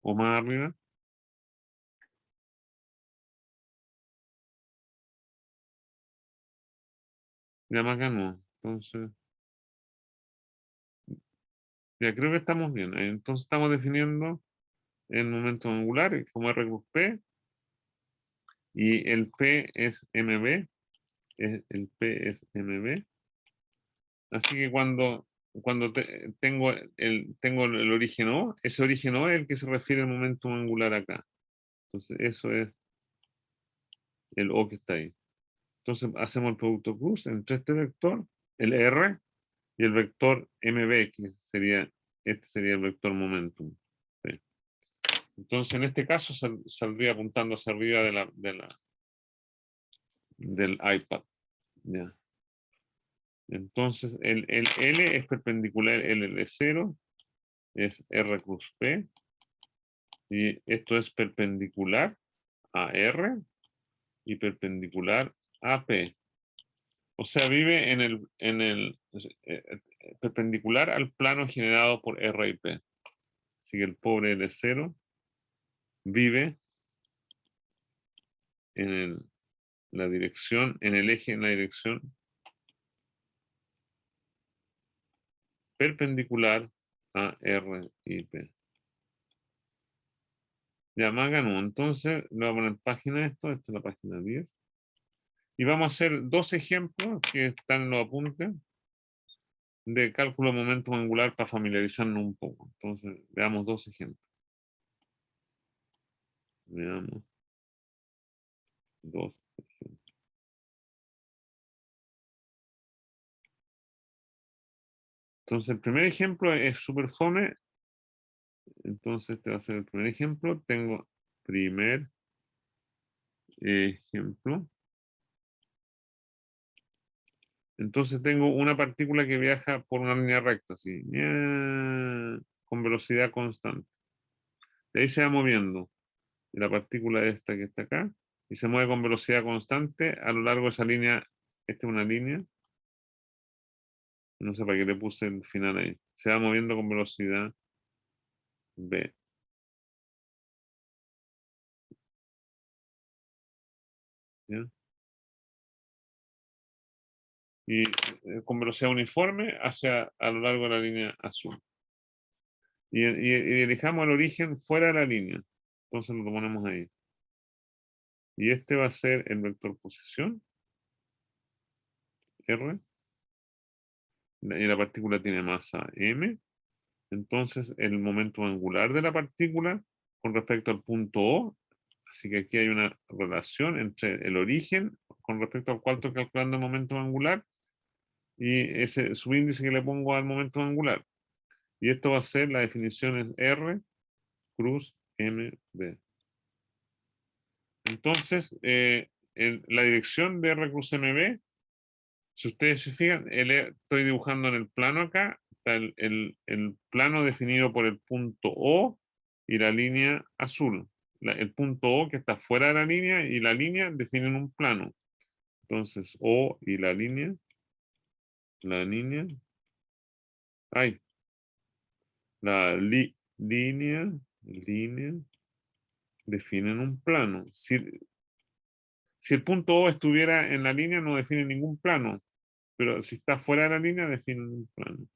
¿O más arriba? Ya más acá no. Entonces, ya creo que estamos bien. Entonces estamos definiendo el momento angular como R cruz P, y el P es MB, el P es MB. Así que cuando tengo el origen O, ese origen O es el que se refiere al momento angular acá. Entonces eso es el O que está ahí. Entonces hacemos el producto cruz entre este vector, el R, y el vector MB, que este sería el vector momentum. ¿Sí? Entonces en este caso saldría apuntando hacia arriba del iPad. ¿Ya? Entonces el L es perpendicular, el L0 es R cruz P, y esto es perpendicular a R y perpendicular a P. O sea, vive perpendicular al plano generado por R y P. Así que el pobre L0 vive en la dirección, en el eje, en la dirección perpendicular a R y P. Ya, más ganó. Entonces, le voy a poner página esta es la página 10. Y vamos a hacer dos ejemplos que están en los apuntes de cálculo de momento angular para familiarizarnos un poco. Entonces, veamos dos ejemplos. Veamos dos ejemplos. Entonces, el primer ejemplo es súper fome. Entonces, este va a ser el primer ejemplo. Tengo primer ejemplo. Entonces tengo una partícula que viaja por una línea recta, así, con velocidad constante. De ahí se va moviendo. Y la partícula esta que está acá, y se mueve con velocidad constante a lo largo de esa línea. Esta es una línea. No sé para qué le puse el final ahí. Se va moviendo con velocidad v. ¿Ya? Y con velocidad uniforme hacia a lo largo de la línea azul. Y elijamos el origen fuera de la línea. Entonces lo ponemos ahí. Y este va a ser el vector posición, R. Y la partícula tiene masa m. Entonces el momento angular de la partícula con respecto al punto O, así que aquí hay una relación entre el origen con respecto al cual estoy calculando el momento angular y ese subíndice que le pongo al momento angular. Y esto va a ser, la definición es R cruz MB. Entonces, la dirección de R cruz MB, si ustedes se fijan, estoy dibujando en el plano acá, está el plano definido por el punto O y la línea azul. El punto O que está fuera de la línea y la línea definen un plano. Entonces, O y la línea, ay, línea definen un plano. Si el punto O estuviera en la línea, no define ningún plano, pero si está fuera de la línea, define un plano.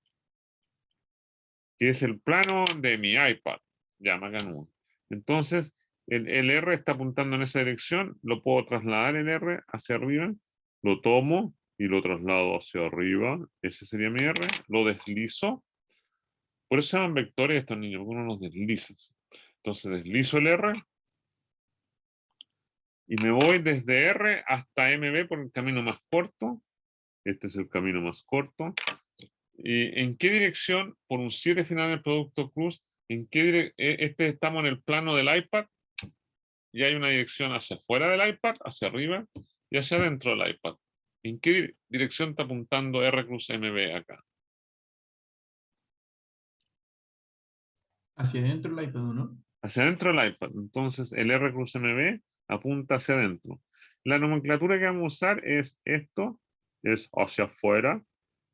Que es el plano de mi iPad. Ya, macanudo. Entonces, el R está apuntando en esa dirección, lo puedo trasladar el R hacia arriba, lo tomo y lo traslado hacia arriba, ese sería mi R, lo deslizo. Por eso se llaman vectores estos niños, porque uno los desliza. Entonces deslizo el R y me voy desde R hasta MB por el camino más corto. Este es el camino más corto. ¿Y en qué dirección? Por un 7 final del producto cruz. ¿En qué estamos en el plano del iPad y hay una dirección hacia afuera del iPad, hacia arriba y hacia adentro del iPad? ¿En qué dirección está apuntando R cruz MB acá? Hacia adentro el iPad, ¿no? Hacia adentro del iPad. Entonces el R cruz MB apunta hacia adentro. La nomenclatura que vamos a usar es esto, es hacia afuera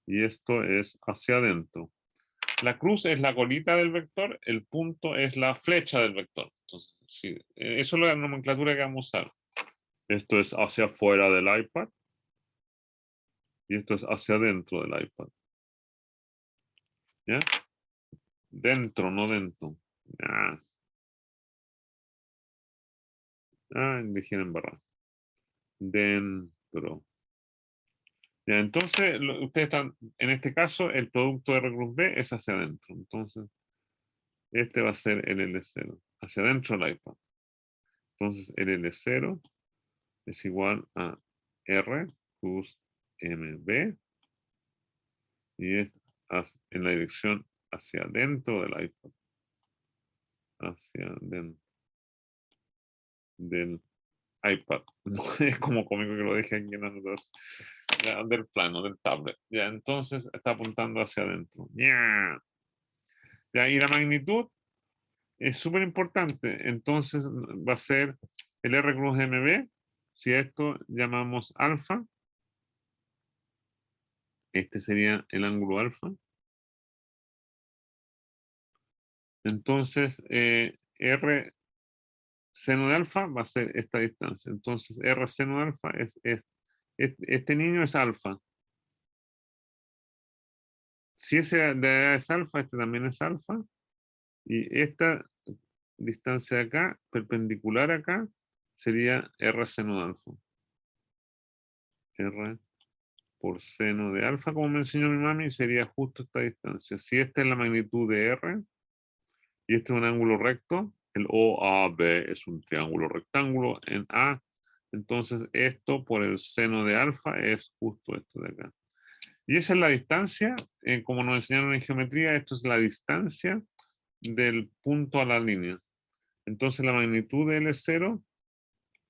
y esto es hacia adentro. La cruz es la colita del vector, el punto es la flecha del vector. Entonces, sí, eso es la nomenclatura que vamos a usar. Esto es hacia afuera del iPad y esto es hacia adentro del iPad. ¿Ya? Dentro, no dentro. Ah, dejé en barra. Dentro. Ya, entonces, ustedes están, en este caso, el producto de R cruz B es hacia adentro. Entonces, este va a ser el L0, hacia adentro del iPad. Entonces, el L0 es igual a R cruz MB y es en la dirección hacia adentro del iPad. Hacia adentro del iPad. No, es como cómico que lo deje aquí en las notas. Ya, del plano, del tablet. Ya, entonces está apuntando hacia adentro. Ya. Ya, y la magnitud es súper importante. Entonces va a ser el R cruz MB. Si a esto llamamos alfa, este sería el ángulo alfa. Entonces, R seno de alfa va a ser esta distancia. Entonces, R seno de alfa este niño es alfa. Si ese de edad es alfa, este también es alfa. Y esta distancia de acá, perpendicular acá, sería R seno de alfa. R por seno de alfa, como me enseñó mi mami, sería justo esta distancia. Si esta es la magnitud de R, y este es un ángulo recto, el OAB es un triángulo rectángulo en A, entonces esto por el seno de alfa es justo esto de acá. Y esa es la distancia, como nos enseñaron en geometría, esto es la distancia del punto a la línea. Entonces la magnitud de L0,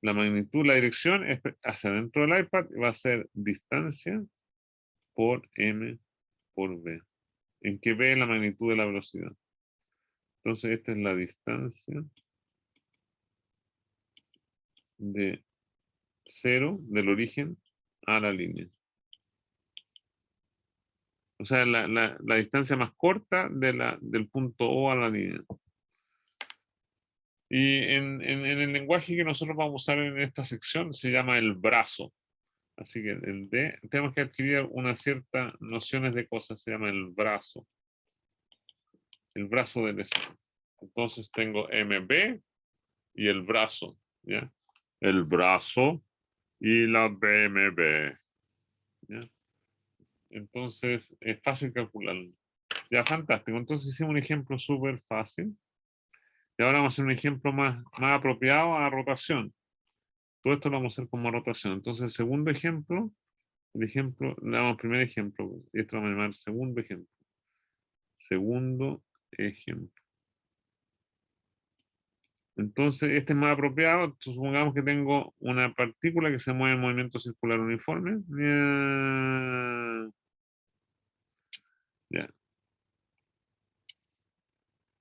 la magnitud, la dirección es hacia dentro del iPad, va a ser distancia por M por V, en que V es la magnitud de la velocidad. Entonces esta es la distancia de 0 del origen a la línea. O sea, la distancia más corta del punto O a la línea. Y en el lenguaje que nosotros vamos a usar en esta sección se llama el brazo. Así que el D, tenemos que adquirir unas ciertas nociones de cosas, se llama el brazo. El brazo del S. Entonces tengo MB y el brazo, ¿ya? El brazo y la BMB, ¿ya? Entonces es fácil calcularlo. Ya, fantástico. Entonces hicimos un ejemplo súper fácil. Y ahora vamos a hacer un ejemplo más apropiado a rotación. Todo esto lo vamos a hacer como rotación. Entonces el segundo ejemplo, le damos primer ejemplo. Esto lo vamos a llamar segundo ejemplo. Segundo ejemplo. Entonces, este es más apropiado. Entonces, supongamos que tengo una partícula que se mueve en movimiento circular uniforme. Ya.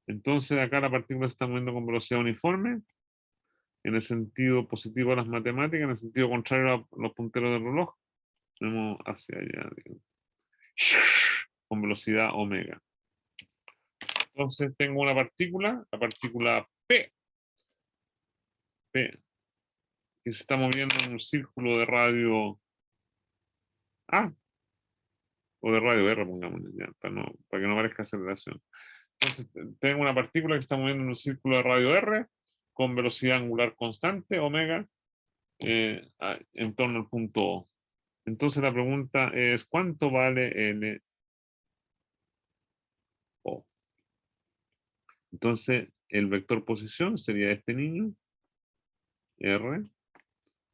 Entonces, acá la partícula se está moviendo con velocidad uniforme, en el sentido positivo de las matemáticas, en el sentido contrario a los punteros del reloj. Tenemos hacia allá, digamos, con velocidad omega. Entonces, tengo una partícula, la partícula P, que se está moviendo en un círculo de radio A, o de radio R, pongámosle, ya, para que no parezca aceleración. Entonces, tengo una partícula que está moviendo en un círculo de radio R con velocidad angular constante, omega, en torno al punto O. Entonces, la pregunta es, ¿cuánto vale L O? Entonces, el vector posición sería este niño, R,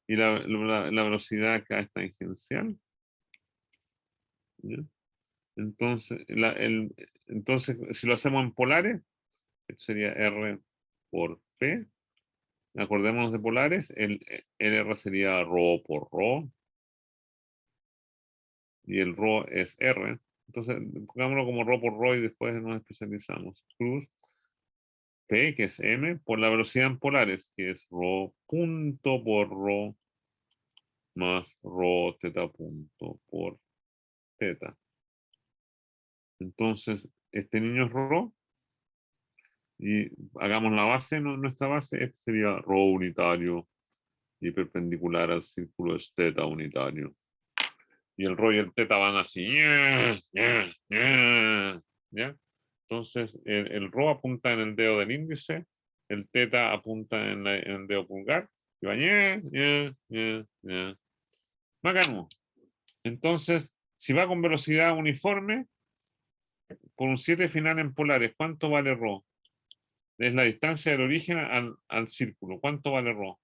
y la velocidad acá es tangencial. ¿Ya? Entonces, entonces, si lo hacemos en polares, sería R por P. Acordémonos de polares, el R sería ρ por ρ, y el ρ es R. Entonces, pongámoslo como ρ por ρ y después nos especializamos. Cruz P, que es M, por la velocidad en polares, que es ρ punto por ρ más ρ teta punto por teta. Entonces, este niño es ρ, y hagamos la base, nuestra base, este sería ρ unitario y perpendicular al círculo es teta unitario. Y el ρ y el teta van así. ¿Ya? Entonces, el ρ apunta en el dedo del índice, el teta apunta en el dedo pulgar, y va Bacano. Entonces, si va con velocidad uniforme, por un 7 final en polares, ¿cuánto vale ρ? Es la distancia del origen al círculo. ¿Cuánto vale ρ?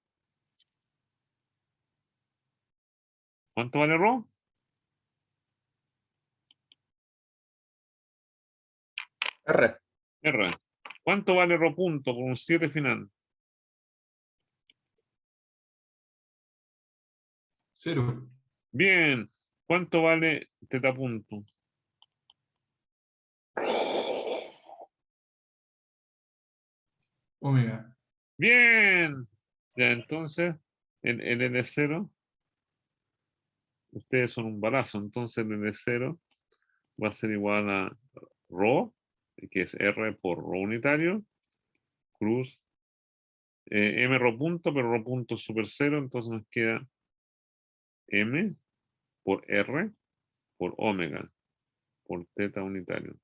¿Cuánto vale ρ? R. R. ¿Cuánto vale ρ punto por un 7 final? 0. Bien. ¿Cuánto vale teta punto? Omega. Bien. Ya, entonces, el L0, ustedes son un balazo, entonces el L0 va a ser igual a ρ, que es R por ρ unitario, cruz M ρ punto, pero ρ punto super 0, entonces nos queda M por R por omega por teta unitario.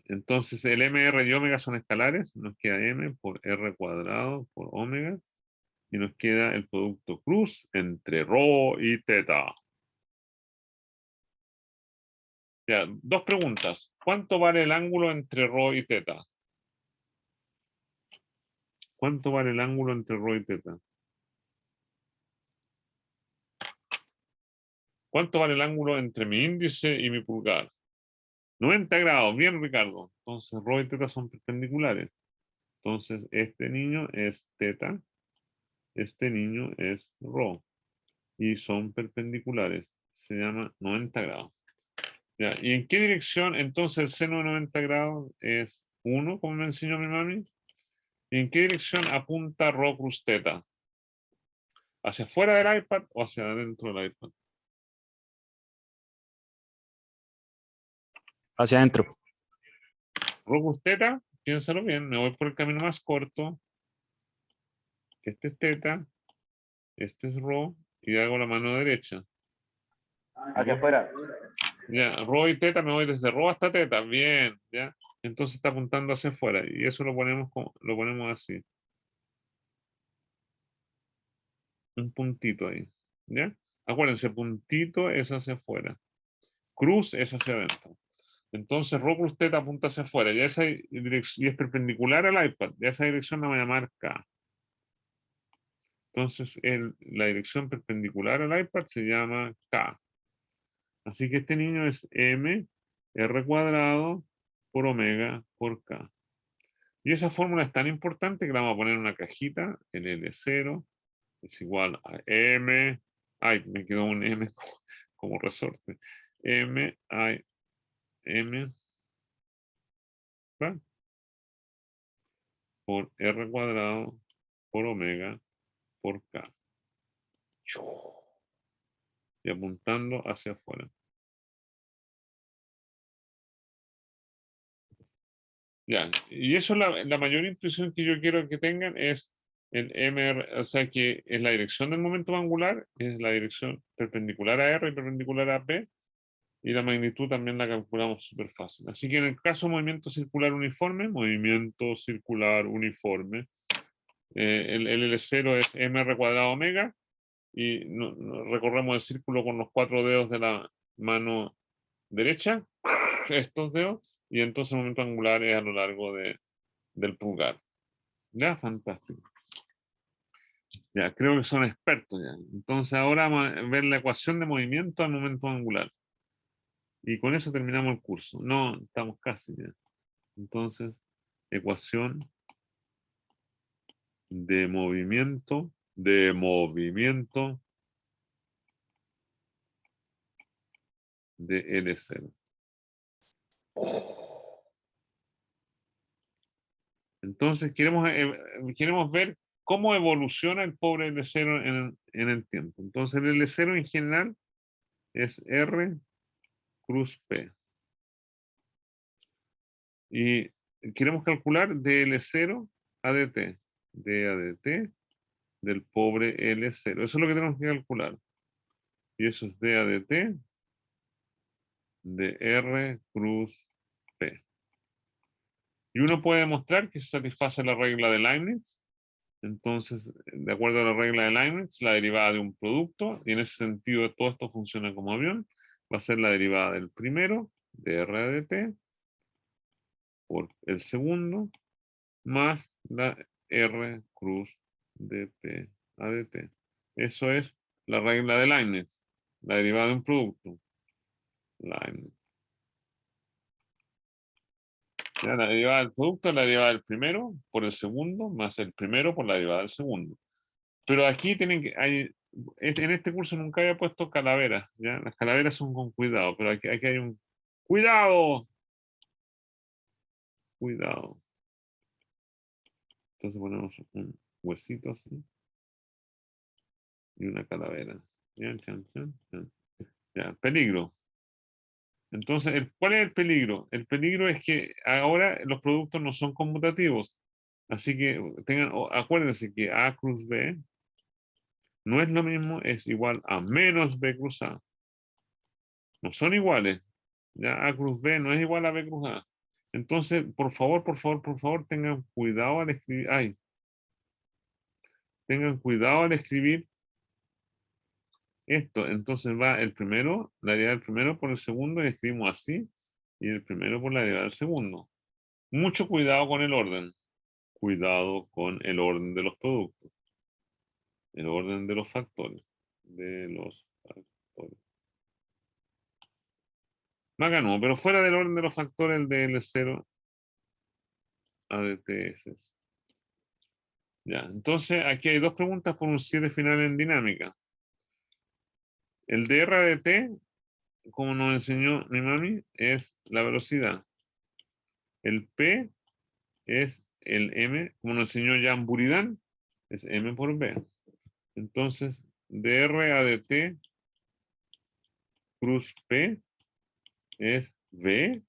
Entonces el M, R y omega son escalares, nos queda M por R cuadrado por omega, y nos queda el producto cruz entre ρ y teta. Ya, dos preguntas. ¿Cuánto vale el ángulo entre ρ y teta? ¿Cuánto vale el ángulo entre ρ y teta? ¿Cuánto vale el ángulo entre mi índice y mi pulgar? 90 grados, bien Ricardo. Entonces rho y teta son perpendiculares. Entonces este niño es teta, este niño es rho. Y son perpendiculares. Se llama 90 grados. Ya. ¿Y en qué dirección? Entonces el seno de 90 grados es 1, como me enseñó mi mami. ¿Y en qué dirección apunta rho cruz teta? ¿Hacia afuera del iPad o hacia adentro del iPad? Hacia adentro. Rho cruz teta, piénsalo bien, me voy por el camino más corto. Este es teta, este es rho, y hago la mano derecha. Hacia afuera. Ya, rho y teta, me voy desde rho hasta teta, bien, ya. Entonces está apuntando hacia afuera, y eso lo ponemos así. Un puntito ahí, ¿ya? Acuérdense, puntito es hacia afuera. Cruz es hacia adentro. Entonces, rho cruz teta apunta hacia afuera, y es perpendicular al iPad, y esa dirección la voy a llamar K. Entonces, la dirección perpendicular al iPad se llama K. Así que este niño es M R cuadrado por omega por K. Y esa fórmula es tan importante que la vamos a poner en una cajita, el L0 es igual a M, ay, me quedó un M como resorte, M, I, M, ¿va? Por R cuadrado por omega por K. Y apuntando hacia afuera. Ya, y eso es la mayor intuición que yo quiero que tengan es el MR, o sea que es la dirección del momento angular, es la dirección perpendicular a R y perpendicular a P, y la magnitud también la calculamos súper fácil. Así que en el caso de movimiento circular uniforme, el L0 es mr cuadrado omega, y recorremos el círculo con los 4 dedos de la mano derecha, estos dedos, y entonces el momento angular es a lo largo del pulgar. Ya, fantástico. Ya, creo que son expertos ya. Entonces ahora vamos a ver la ecuación de movimiento al momento angular. Y con eso terminamos el curso. No, estamos casi ya. Entonces, ecuación de movimiento de L0. Entonces, queremos ver cómo evoluciona el pobre L0 en el tiempo. Entonces, el L0 en general es R cruz P. Y queremos calcular de L0 a dt. D a dt del pobre L0. Eso es lo que tenemos que calcular. Y eso es D a dt de R cruz P. Y uno puede demostrar que se satisface la regla de Leibniz. Entonces, de acuerdo a la regla de Leibniz, la derivada de un producto, y en ese sentido todo esto funciona como avión, va a ser la derivada del primero, de R a dt, por el segundo, más la R cruz dt a dt. Eso es la regla de Leibniz, la derivada de un producto. Leibniz. Ya, la derivada del producto es la derivada del primero por el segundo, más el primero por la derivada del segundo. Pero aquí en este curso nunca había puesto calaveras, ¿ya? Las calaveras son con cuidado, pero aquí hay un cuidado. Cuidado. Entonces ponemos un huesito así y una calavera. Ya, chan, chan, chan. Ya, peligro. Entonces, ¿cuál es el peligro? El peligro es que ahora los productos no son conmutativos. Así que acuérdense que A cruz B no es lo mismo, es igual a menos B cruz A. No son iguales. Ya A cruz B no es igual a B cruz A. Entonces, por favor, tengan cuidado al escribir. Ay, tengan cuidado al escribir esto. Entonces va el primero, la derivada del primero por el segundo, y escribimos así, y el primero por la derivada del segundo. Mucho cuidado con el orden. Cuidado con el orden de los productos. El orden de los factores. De los factores. Maca no, pero fuera del orden de los factores de L0 a dt es eso. Ya, entonces aquí hay dos preguntas por un 7 final en dinámica. El dr a dt, como nos enseñó mi mami, es la velocidad. El p es el m, como nos enseñó Jan Buridan, es m por b. Entonces, dr a dt cruz p es v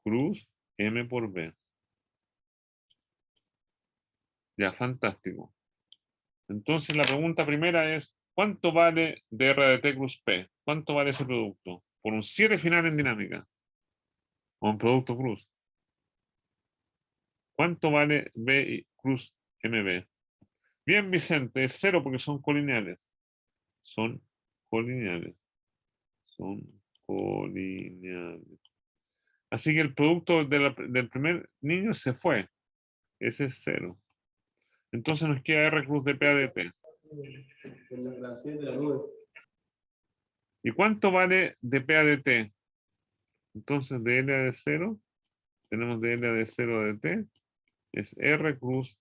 cruz m por b. Ya, fantástico. Entonces la pregunta primera es, ¿cuánto vale dr de t cruz p? ¿Cuánto vale ese producto? Por un 7 final en dinámica. O un producto cruz. ¿Cuánto vale b cruz mb? Bien, Vicente, es 0 porque son colineales. Son colineales. Son colineales. Así que el producto del primer niño se fue. Ese es 0. Entonces nos queda R cruz de P a de T. ¿Y cuánto vale de P a de T? Entonces de L a de 0, tenemos de L a de 0 a de T, es R cruz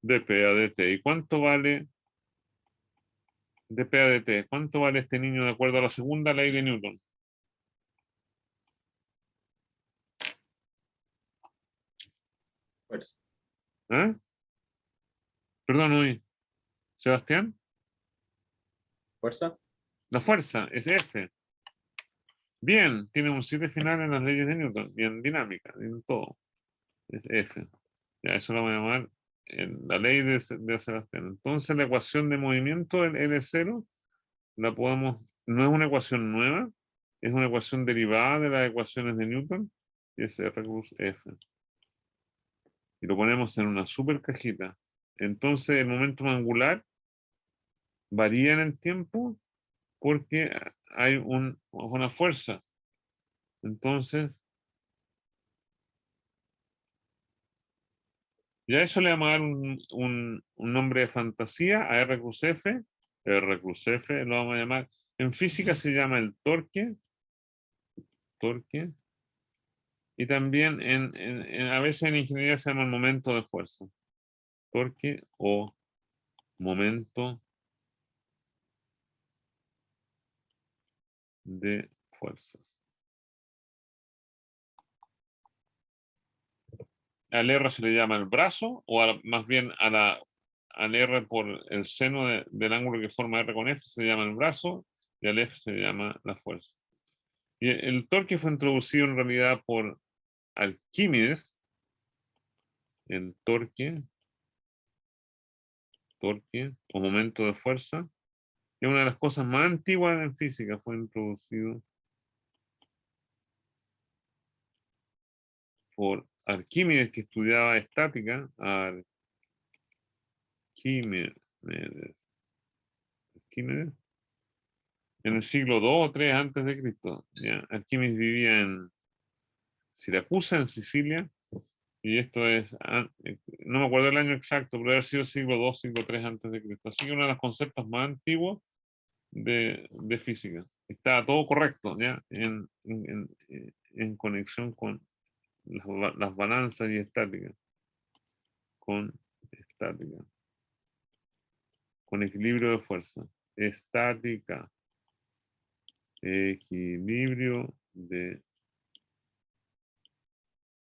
de P a de T. ¿Y cuánto vale de P a de T? ¿Cuánto vale este niño de acuerdo a la segunda ley de Newton? Fuerza. ¿Ah? Perdón, oí. Sebastián. ¿Fuerza? La fuerza es F. Bien, tiene un 7 final en las leyes de Newton, y en dinámica, en todo. Es F. Ya, eso lo voy a llamar en la ley de Sebastián. Entonces la ecuación de movimiento del L0 la podemos, no es una ecuación nueva, es una ecuación derivada de las ecuaciones de Newton, y es R cruz F. Y lo ponemos en una super cajita. Entonces el momento angular varía en el tiempo porque hay una fuerza. Entonces, ya eso le vamos a dar un nombre de fantasía a R cruz F. R cruz F lo vamos a llamar. En física se llama el torque. Torque. Y también a veces en ingeniería se llama el momento de fuerza. Torque o momento de fuerzas. Al R se le llama el brazo, o más bien al R por el seno del ángulo que forma R con F se le llama el brazo, y al F se le llama la fuerza. Y el torque fue introducido en realidad por Arquímedes. El torque o momento de fuerza, es una de las cosas más antiguas en física, fue introducido por Arquímedes, que estudiaba estática. Arquímedes, en el siglo 2 o 3 antes de Cristo. ¿Ya? Arquímedes vivía en Siracusa, en Sicilia, y esto es, no me acuerdo el año exacto, pero debe haber sido siglo 2, siglo 3 antes de Cristo. Así que uno de los conceptos más antiguos de física. Está todo correcto, ¿ya? En conexión con las balanzas y estática. Con estática. Con equilibrio de fuerza. Estática. Equilibrio de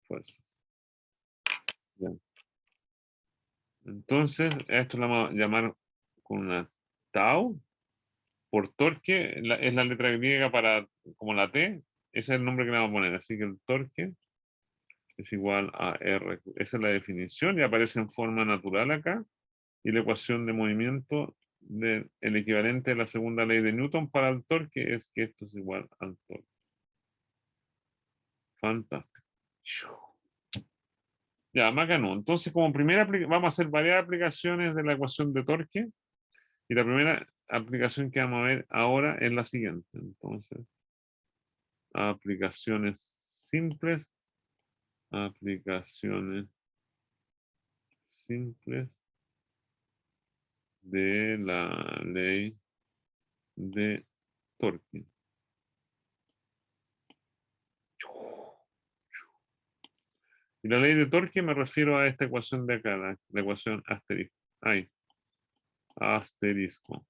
fuerzas. Ya. Entonces, esto lo vamos a llamar con una tau. Por torque, es la letra griega para, como la T, ese es el nombre que le vamos a poner. Así que el torque es igual a R. Esa es la definición y aparece en forma natural acá. Y la ecuación de movimiento el equivalente de la segunda ley de Newton para el torque es que esto es igual al torque. Fantástico. Ya, más ganó. Entonces, como primera vamos a hacer varias aplicaciones de la ecuación de torque. Y la primera aplicación que vamos a ver ahora es la siguiente. Entonces, aplicaciones simples. Aplicaciones simples de la ley de torque. Y la ley de Torque me refiero a esta ecuación de acá, la ecuación asterisco. Ahí, asterisco.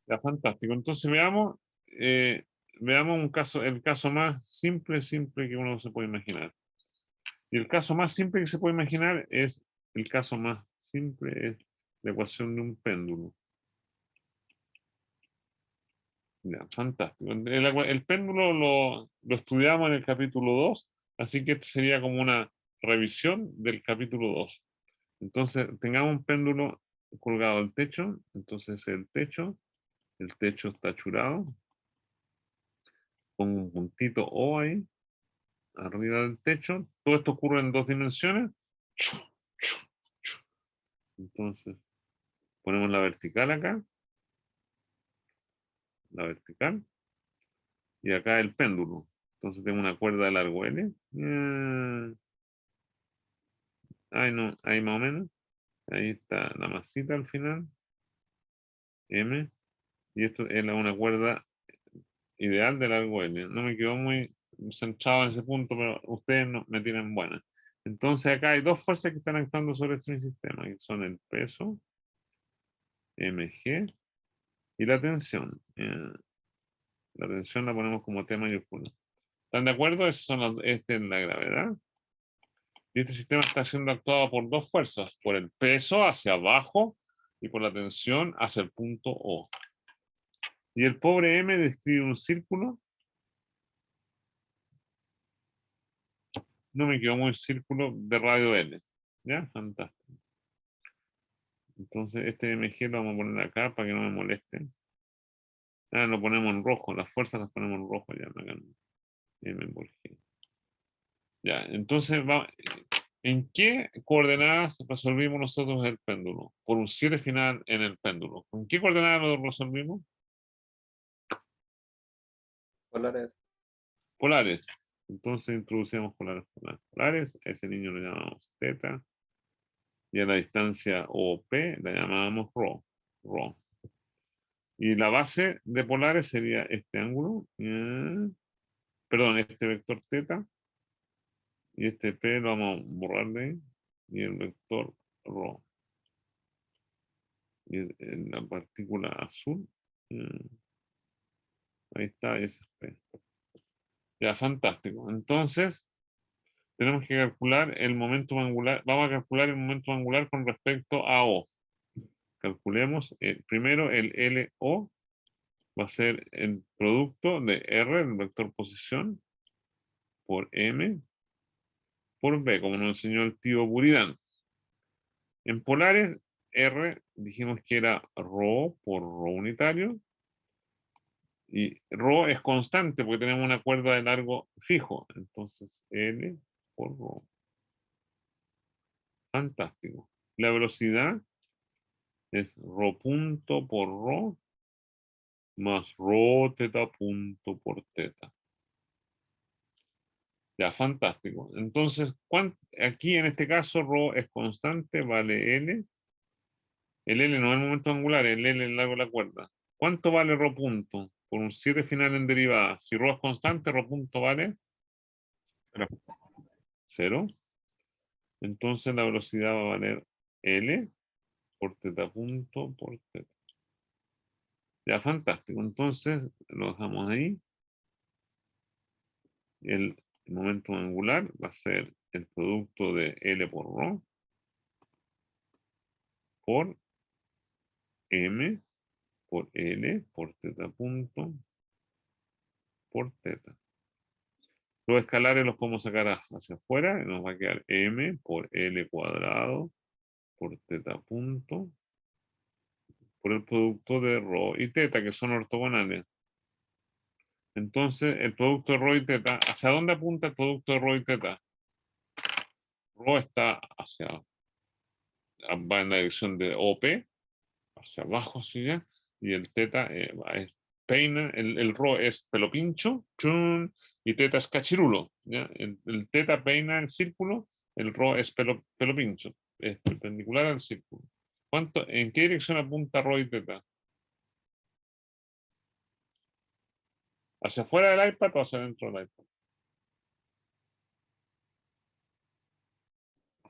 Ya, fantástico. Entonces veamos un caso, el caso más simple que uno se puede imaginar. Y el caso más simple que se puede imaginar es, el caso más simple es la ecuación de un péndulo. Ya, fantástico. El péndulo lo estudiamos en el capítulo 2, así que esto sería como una revisión del capítulo 2. Entonces, tengamos un péndulo colgado al techo, entonces el techo está achurado, pongo un puntito O ahí, arriba del techo, todo esto ocurre en 2 dimensiones. Entonces, ponemos la vertical acá, la vertical, y acá el péndulo. Entonces tengo una cuerda de largo L. Ahí no, ahí más o menos. Ahí está la masita al final. M. Y esto es una cuerda ideal de largo L. No me quedó muy centrado en ese punto, pero ustedes me tienen buena. Entonces acá hay 2 fuerzas que están actuando sobre este sistema, que son el peso, mg, y la tensión. La tensión la ponemos como T mayúscula. ¿Están de acuerdo? Esta es la gravedad. Y este sistema está siendo actuado por 2 fuerzas, por el peso hacia abajo y por la tensión hacia el punto O. Y el pobre M describe un círculo. No me quedó muy círculo de radio L. ¿Ya? Fantástico. Entonces este MG lo vamos a poner acá para que no me moleste. Ah, lo ponemos en rojo. Las fuerzas las ponemos en rojo ya. M por G. Ya, entonces ¿en qué coordenadas resolvimos nosotros el péndulo? Por un 7 final en el péndulo. ¿Con qué coordenadas lo resolvimos? Polares. Polares. Entonces introducimos polares. A ese niño le llamamos teta. Y a la distancia OP la llamábamos rho. Y la base de polares sería este ángulo. Perdón, este vector teta. Y este P lo vamos a borrar de ahí. Y el vector rho. Y en la partícula azul. Ahí está, ese es P. Ya, fantástico. Entonces, tenemos que calcular el momento angular. Vamos a calcular el momento angular con respecto a O. Calculemos primero el LO. Va a ser el producto de R, el vector posición, por M, por B, como nos enseñó el tío Buridan. En polares, R dijimos que era ρ por ρ unitario. Y ρ es constante porque tenemos una cuerda de largo fijo. Entonces, L por ρ. Fantástico. La velocidad es ρ punto por ρ más ρ teta punto por teta. Ya, fantástico. Entonces, aquí en este caso ρ es constante, vale L. El L no es el momento angular, el L es el largo de la cuerda. ¿Cuánto vale ρ punto? Por un 7 final en derivada. Si ρ es constante, ρ punto vale 0. Entonces la velocidad va a valer L por teta punto por teta. Ya, fantástico. Entonces lo dejamos ahí. El momento angular va a ser el producto de L por ρ por M por L por teta punto por teta. Los escalares los podemos sacar hacia afuera y nos va a quedar M por L cuadrado por teta punto por el producto de ρ y teta, que son ortogonales. Entonces, el producto de ρ y teta, ¿hacia dónde apunta el producto de ρ y teta? Ρ está va en la dirección de OP, hacia abajo, así ya, y el teta es peina, el ρ es pelo pincho, chun, y teta es cachirulo. ¿Ya? El teta peina el círculo, el ρ es pelo pincho, es perpendicular al círculo. ¿En qué dirección apunta ρ y teta? ¿Hacia afuera del iPad o hacia adentro del iPad?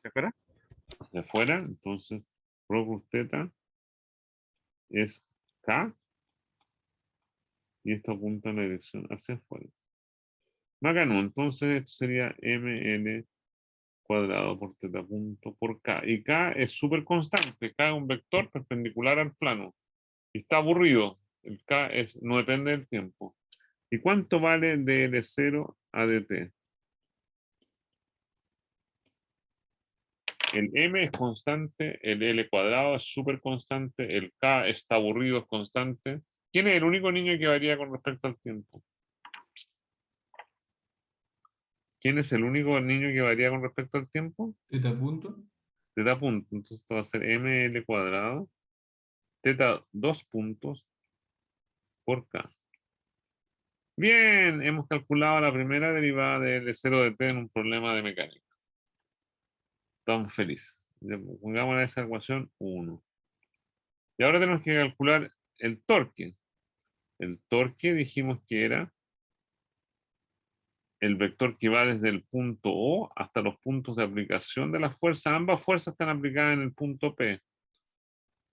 hacia afuera. de afuera, entonces rho cruz teta es K y esto apunta en la dirección hacia afuera. Bacano, entonces esto sería ml cuadrado por teta punto por K. Y K es súper constante, K es un vector perpendicular al plano. Y está aburrido, el K no depende del tiempo. ¿Y cuánto vale dl0 a dt? El m es constante, el L cuadrado es súper constante, el K está aburrido, es constante. ¿Quién es el único niño que varía con respecto al tiempo? ¿Quién es el único niño que varía con respecto al tiempo? Teta punto. Teta punto, entonces esto va a ser ml cuadrado, teta 2 puntos por K. Bien, hemos calculado la primera derivada de L0 de t en un problema de mecánica. Estamos felices. Pongamos esa ecuación 1. Y ahora tenemos que calcular el torque. El torque dijimos que era el vector que va desde el punto O hasta los puntos de aplicación de la fuerza. Ambas fuerzas están aplicadas en el punto P.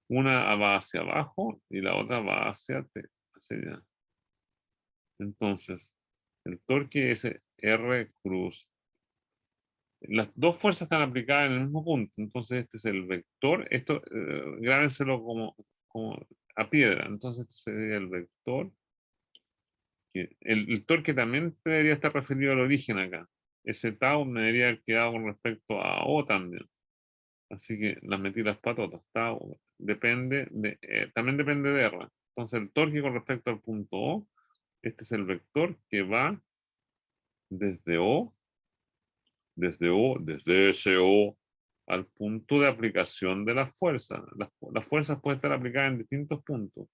Una va hacia abajo y la otra va hacia allá. Entonces, el torque es R cruz. Las dos fuerzas están aplicadas en el mismo punto. Entonces, este es el vector. Esto, grábenselo como a piedra. Entonces, este sería el vector. El torque también debería estar referido al origen acá. Ese tau me debería haber quedado con respecto a O también. Así que las metí las patotas. Tau también depende de R. Entonces el torque con respecto al punto O, este es el vector que va desde desde ese O al punto de aplicación de la fuerza. Las fuerzas pueden estar aplicadas en distintos puntos.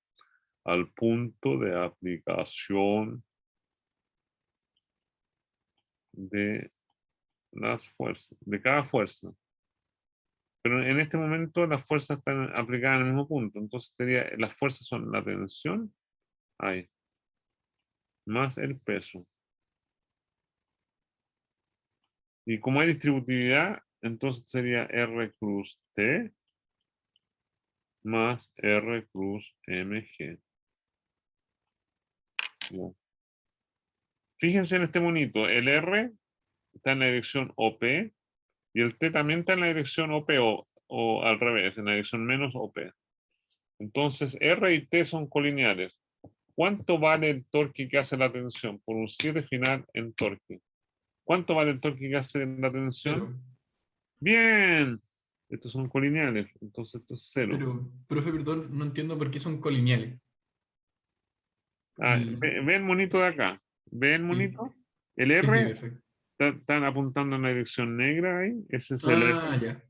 Al punto de aplicación de las fuerzas, de cada fuerza. Pero en este momento las fuerzas están aplicadas en el mismo punto. Entonces las fuerzas son la tensión, ahí, más el peso. Y como hay distributividad, entonces sería R cruz T más R cruz mg. Ya. Fíjense en este monito, el R está en la dirección OP y el T también está en la dirección OP o al revés, en la dirección menos OP. Entonces R y T son colineales. ¿Cuánto vale el torque que hace la tensión? Por un 7 final en torque. ¿Cuánto vale el torque que hace la tensión? Cero. Bien. Estos son colineales, entonces esto es 0. Pero, profe, perdón, no entiendo por qué son colineales. Ve el monito de acá. ¿Ve el monito? El Sí, sí, R perfecto. están apuntando en la dirección negra ahí. Ese es el R. Ah, ya.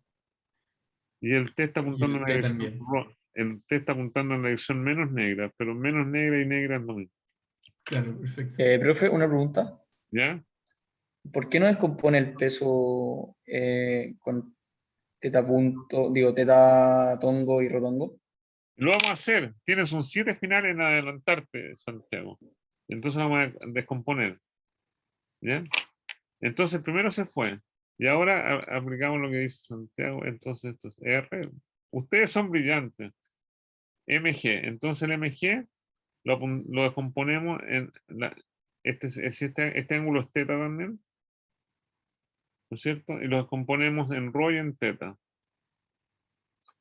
Y el T está Y apuntando en el la T dirección también. el T está apuntando en la dirección menos negra, pero menos negra y negra es lo mismo. Claro, perfecto. Profe, una pregunta. ¿Ya? ¿Por qué no descompone el peso con teta punto, digo, teta tongo y rotongo? Lo vamos a hacer. Tienes un 7 final en adelantarte, Santiago. Entonces vamos a descomponer. ¿Ya? Entonces primero se fue. Y ahora aplicamos lo que dice Santiago. Entonces esto es R. Ustedes son brillantes. MG. Entonces el MG lo descomponemos en este ángulo es teta también. ¿No es cierto? Y lo descomponemos en ρ y en teta.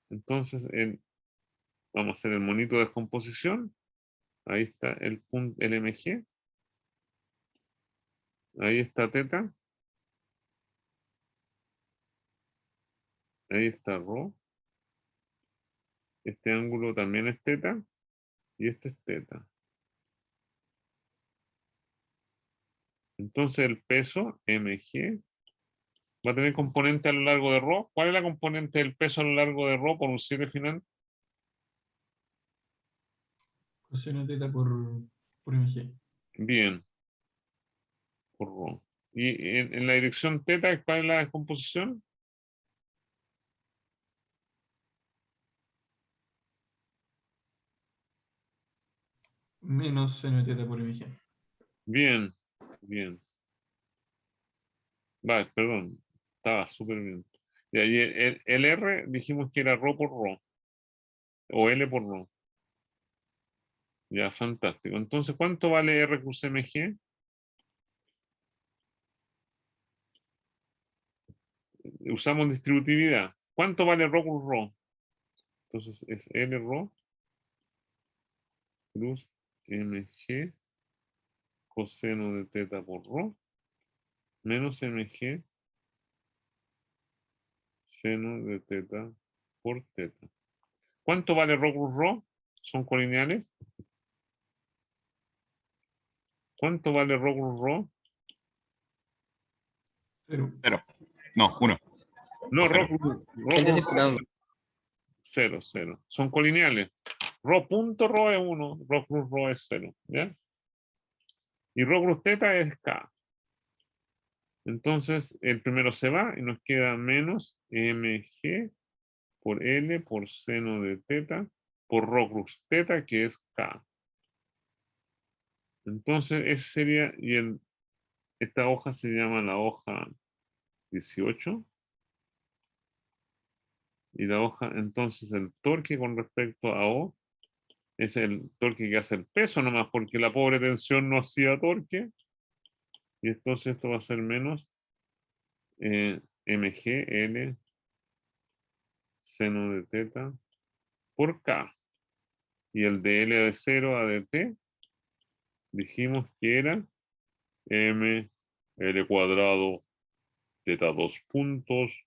Entonces vamos a hacer el monito de descomposición. Ahí está el MG. Ahí está teta. Ahí está ρ. Este ángulo también es teta. Y este es teta. Entonces el peso, mg, va a tener componente a lo largo de ρ. ¿Cuál es la componente del peso a lo largo de ρ por un 7 final? Coseno teta por mg. Bien, por ρ. Y en la dirección teta, ¿cuál es la descomposición? Menos seno teta por mg. Bien, bien. Vale, perdón, estaba súper bien. Y ahí el R dijimos que era ρ por ρ. O L por ρ. Ya, fantástico. Entonces, ¿cuánto vale R cruz MG? Usamos distributividad. ¿Cuánto vale ρ cruz ρ? Entonces es L ρ cruz MG coseno de teta por ρ menos MG seno de teta por teta. ¿Cuánto vale ρ cruz ρ? ¿Son colineales? ¿Cuánto vale ρ cruz ρ? Cero. No, 1. No, O cero. ρ cruz Gente ρ, circulando. 0, 0. Son colineales. Rho punto rho es 1, rho cruz rho es 0. ¿Ya? Y rho cruz teta es K. Entonces, el primero se va y nos queda menos mg por L por seno de teta por rho cruz teta, que es K. Entonces, ese sería, y esta hoja se llama la hoja 18. Y la hoja, entonces, el torque con respecto a O es el torque que hace el peso nomás, porque la pobre tensión no hacía torque. Y entonces esto va a ser menos mgl seno de teta por K. Y el de L de 0 a dt dijimos que era m L cuadrado teta 2 puntos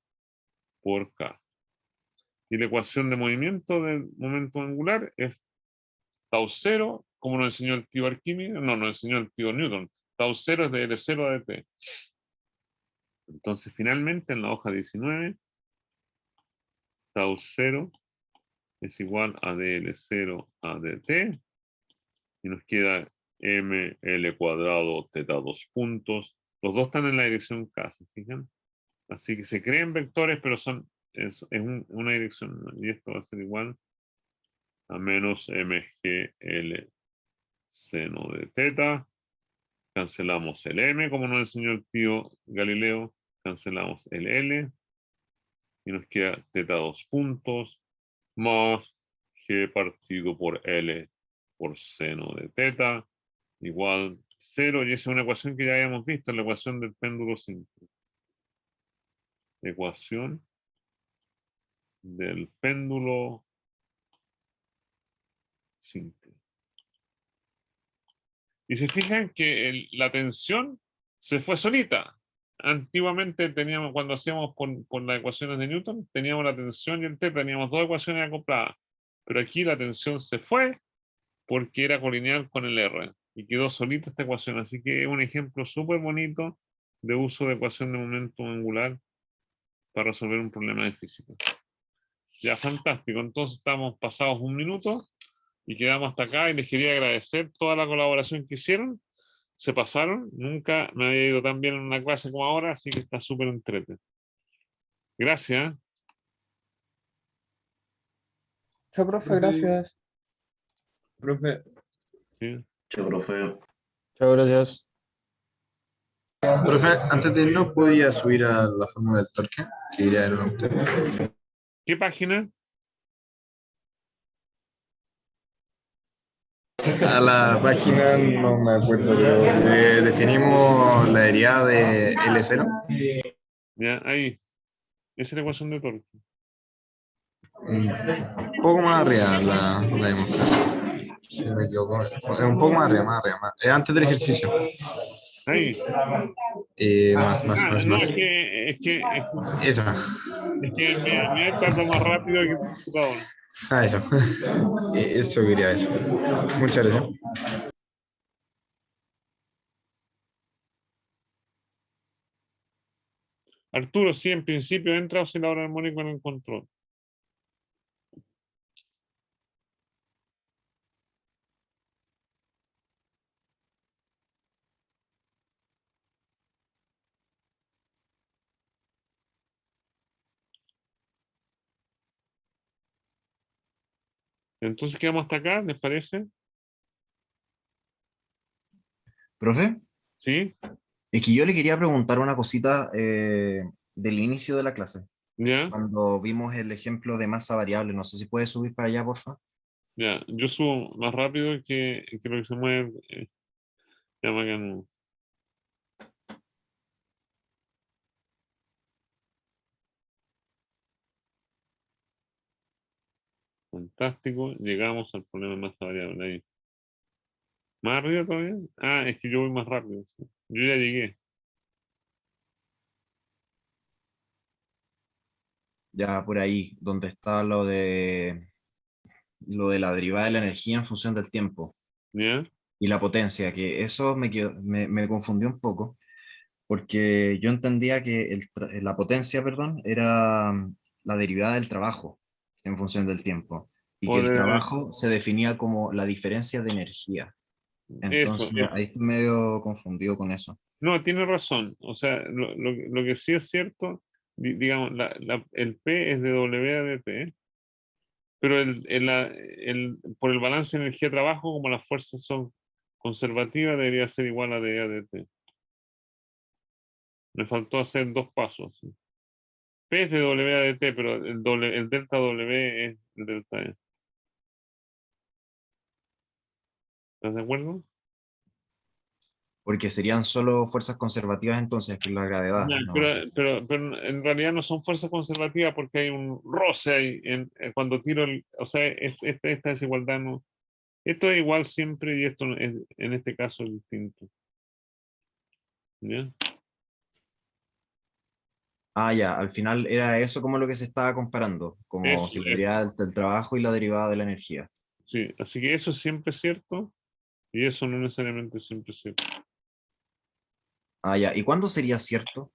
por K. Y la ecuación de movimiento del momento angular es tau 0, como nos enseñó el tío Arquímedes, no, nos enseñó el tío Newton. Tau 0 es de L0 a dt. Entonces, finalmente, en la hoja 19, tau 0 es igual a dl0 a dt. Y nos queda ml cuadrado teta 2 puntos. Los dos están en la dirección K, ¿se fijan? Así que se creen vectores, pero es una dirección. ¿No? Y esto va a ser igual a menos mgl seno de teta. Cancelamos el m, como nos enseñó el tío Galileo. Cancelamos el L. Y nos queda teta 2 puntos más g partido por L por seno de teta igual 0. Y esa es una ecuación que ya habíamos visto, la ecuación del péndulo simple. Ecuación del péndulo simple. Y se fijan que la tensión se fue solita. Antiguamente teníamos, cuando hacíamos por las ecuaciones de Newton, teníamos la tensión y el teta, teníamos dos ecuaciones acopladas. Pero aquí la tensión se fue porque era colineal con el R. Y quedó solita esta ecuación. Así que es un ejemplo súper bonito de uso de ecuación de momento angular para resolver un problema de física. Ya, fantástico. Entonces estamos pasados un minuto y quedamos hasta acá y les quería agradecer toda la colaboración que hicieron. Se pasaron. Nunca me había ido tan bien en una clase como ahora, así que está súper entretenido. Gracias. Chao, profe, gracias. Profe, Sí. Che, profe. Chao, gracias. Profe, antes de irnos, ¿podría subir a la fórmula del torque? Que iría a ver a usted. ¿Qué página? A la página, no me acuerdo, pero definimos la derivada de L0. Ya, ahí. Esa es la ecuación de torque. Un poco más arriba la demostración. Si no me equivoco. Es un poco más arriba, Es antes del ejercicio. Ahí. Más. No, es Esa. que mi iPad va más rápido que el computador. Eso. Eso quería ver. Muchas gracias. Arturo, sí, en principio entra oscilador armónico en el control. Entonces quedamos hasta acá, ¿les parece? Profe, ¿Sí? es que yo le quería preguntar una cosita del inicio de la clase. ¿Ya? cuando vimos el ejemplo de masa variable. No sé si puedes subir para allá, por favor. Ya, yo subo más rápido que lo que se mueve. Ya me ganó. Fantástico. Llegamos al problema de masa variable ahí. ¿Más arriba todavía? Ah, es que yo voy más rápido. Sí. Yo ya llegué. Ya por ahí, donde está lo de la derivada de la energía en función del tiempo ¿Ya? y la potencia, que eso me confundió un poco, porque yo entendía que la potencia, perdón, era la derivada del trabajo en función del tiempo, y que O el de trabajo se definía como la diferencia de energía. eso, Entonces, ahí eso. estoy medio confundido con eso. No, tiene razón. O sea, lo que sí es cierto, digamos, el P es de W a dt, ¿eh? Pero por el balance energía-trabajo, como las fuerzas son conservativas, debería ser igual a D a dt. Me faltó hacer dos pasos. ¿Sí? P es de W a dt, pero el delta W es el delta E. ¿Estás de acuerdo? Porque serían solo fuerzas conservativas entonces, que es la gravedad, Ya, ¿no? pero en realidad no son fuerzas conservativas porque hay un roce ahí cuando tiro o sea, esta desigualdad no. Esto es igual siempre y esto en este caso es distinto. ¿Ya? Ah, ya, al final era eso como lo que se estaba comparando, como si la Eso. derivada del trabajo y la derivada de la energía. Sí, así que eso es siempre cierto y eso no necesariamente siempre es cierto. Ah, ya, ¿y cuándo sería cierto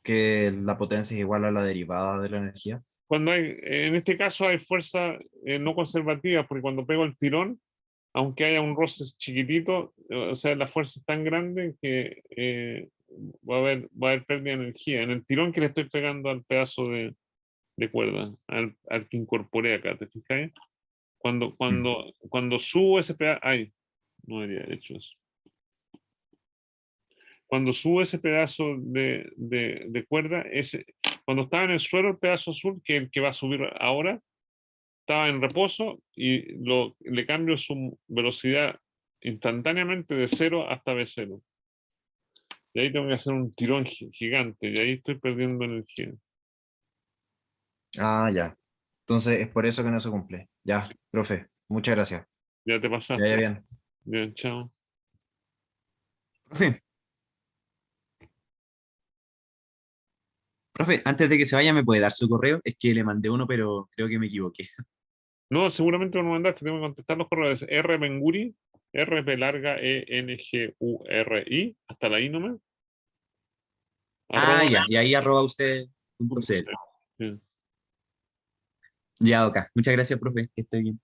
que la potencia es igual a la derivada de la energía? Cuando en este caso hay fuerza no conservativa, porque cuando pego el tirón, aunque haya un roce chiquitito, o sea, la fuerza es tan grande que va a haber pérdida de energía. En el tirón que le estoy pegando al pedazo de cuerda, al que incorporé acá, ¿te fijas? Mm. Cuando subo ese pedazo, ay, no habría hecho eso. Cuando subo ese pedazo de cuerda, cuando estaba en el suelo, el pedazo azul, que es el que va a subir ahora, estaba en reposo y le cambio su velocidad instantáneamente de 0 hasta V0. Y ahí tengo que hacer un tirón gigante y ahí estoy perdiendo energía. Ah, ya. Entonces es por eso que no se cumple. Ya, Sí, profe, muchas gracias. ya te Que vaya pasaste. bien. Ya, chao. Profe, profe, antes de que se vaya, ¿me puede dar su correo? Es que le mandé uno, pero creo que me equivoqué. No, seguramente lo mandaste, tengo que contestar los correos. R Benguri, RP larga ENGURI, hasta la I nomás, Ah, arroba ya, y ahí arroba usted punto punto CL. C. Sí. Ya, ok. Muchas gracias, profe. Que esté bien.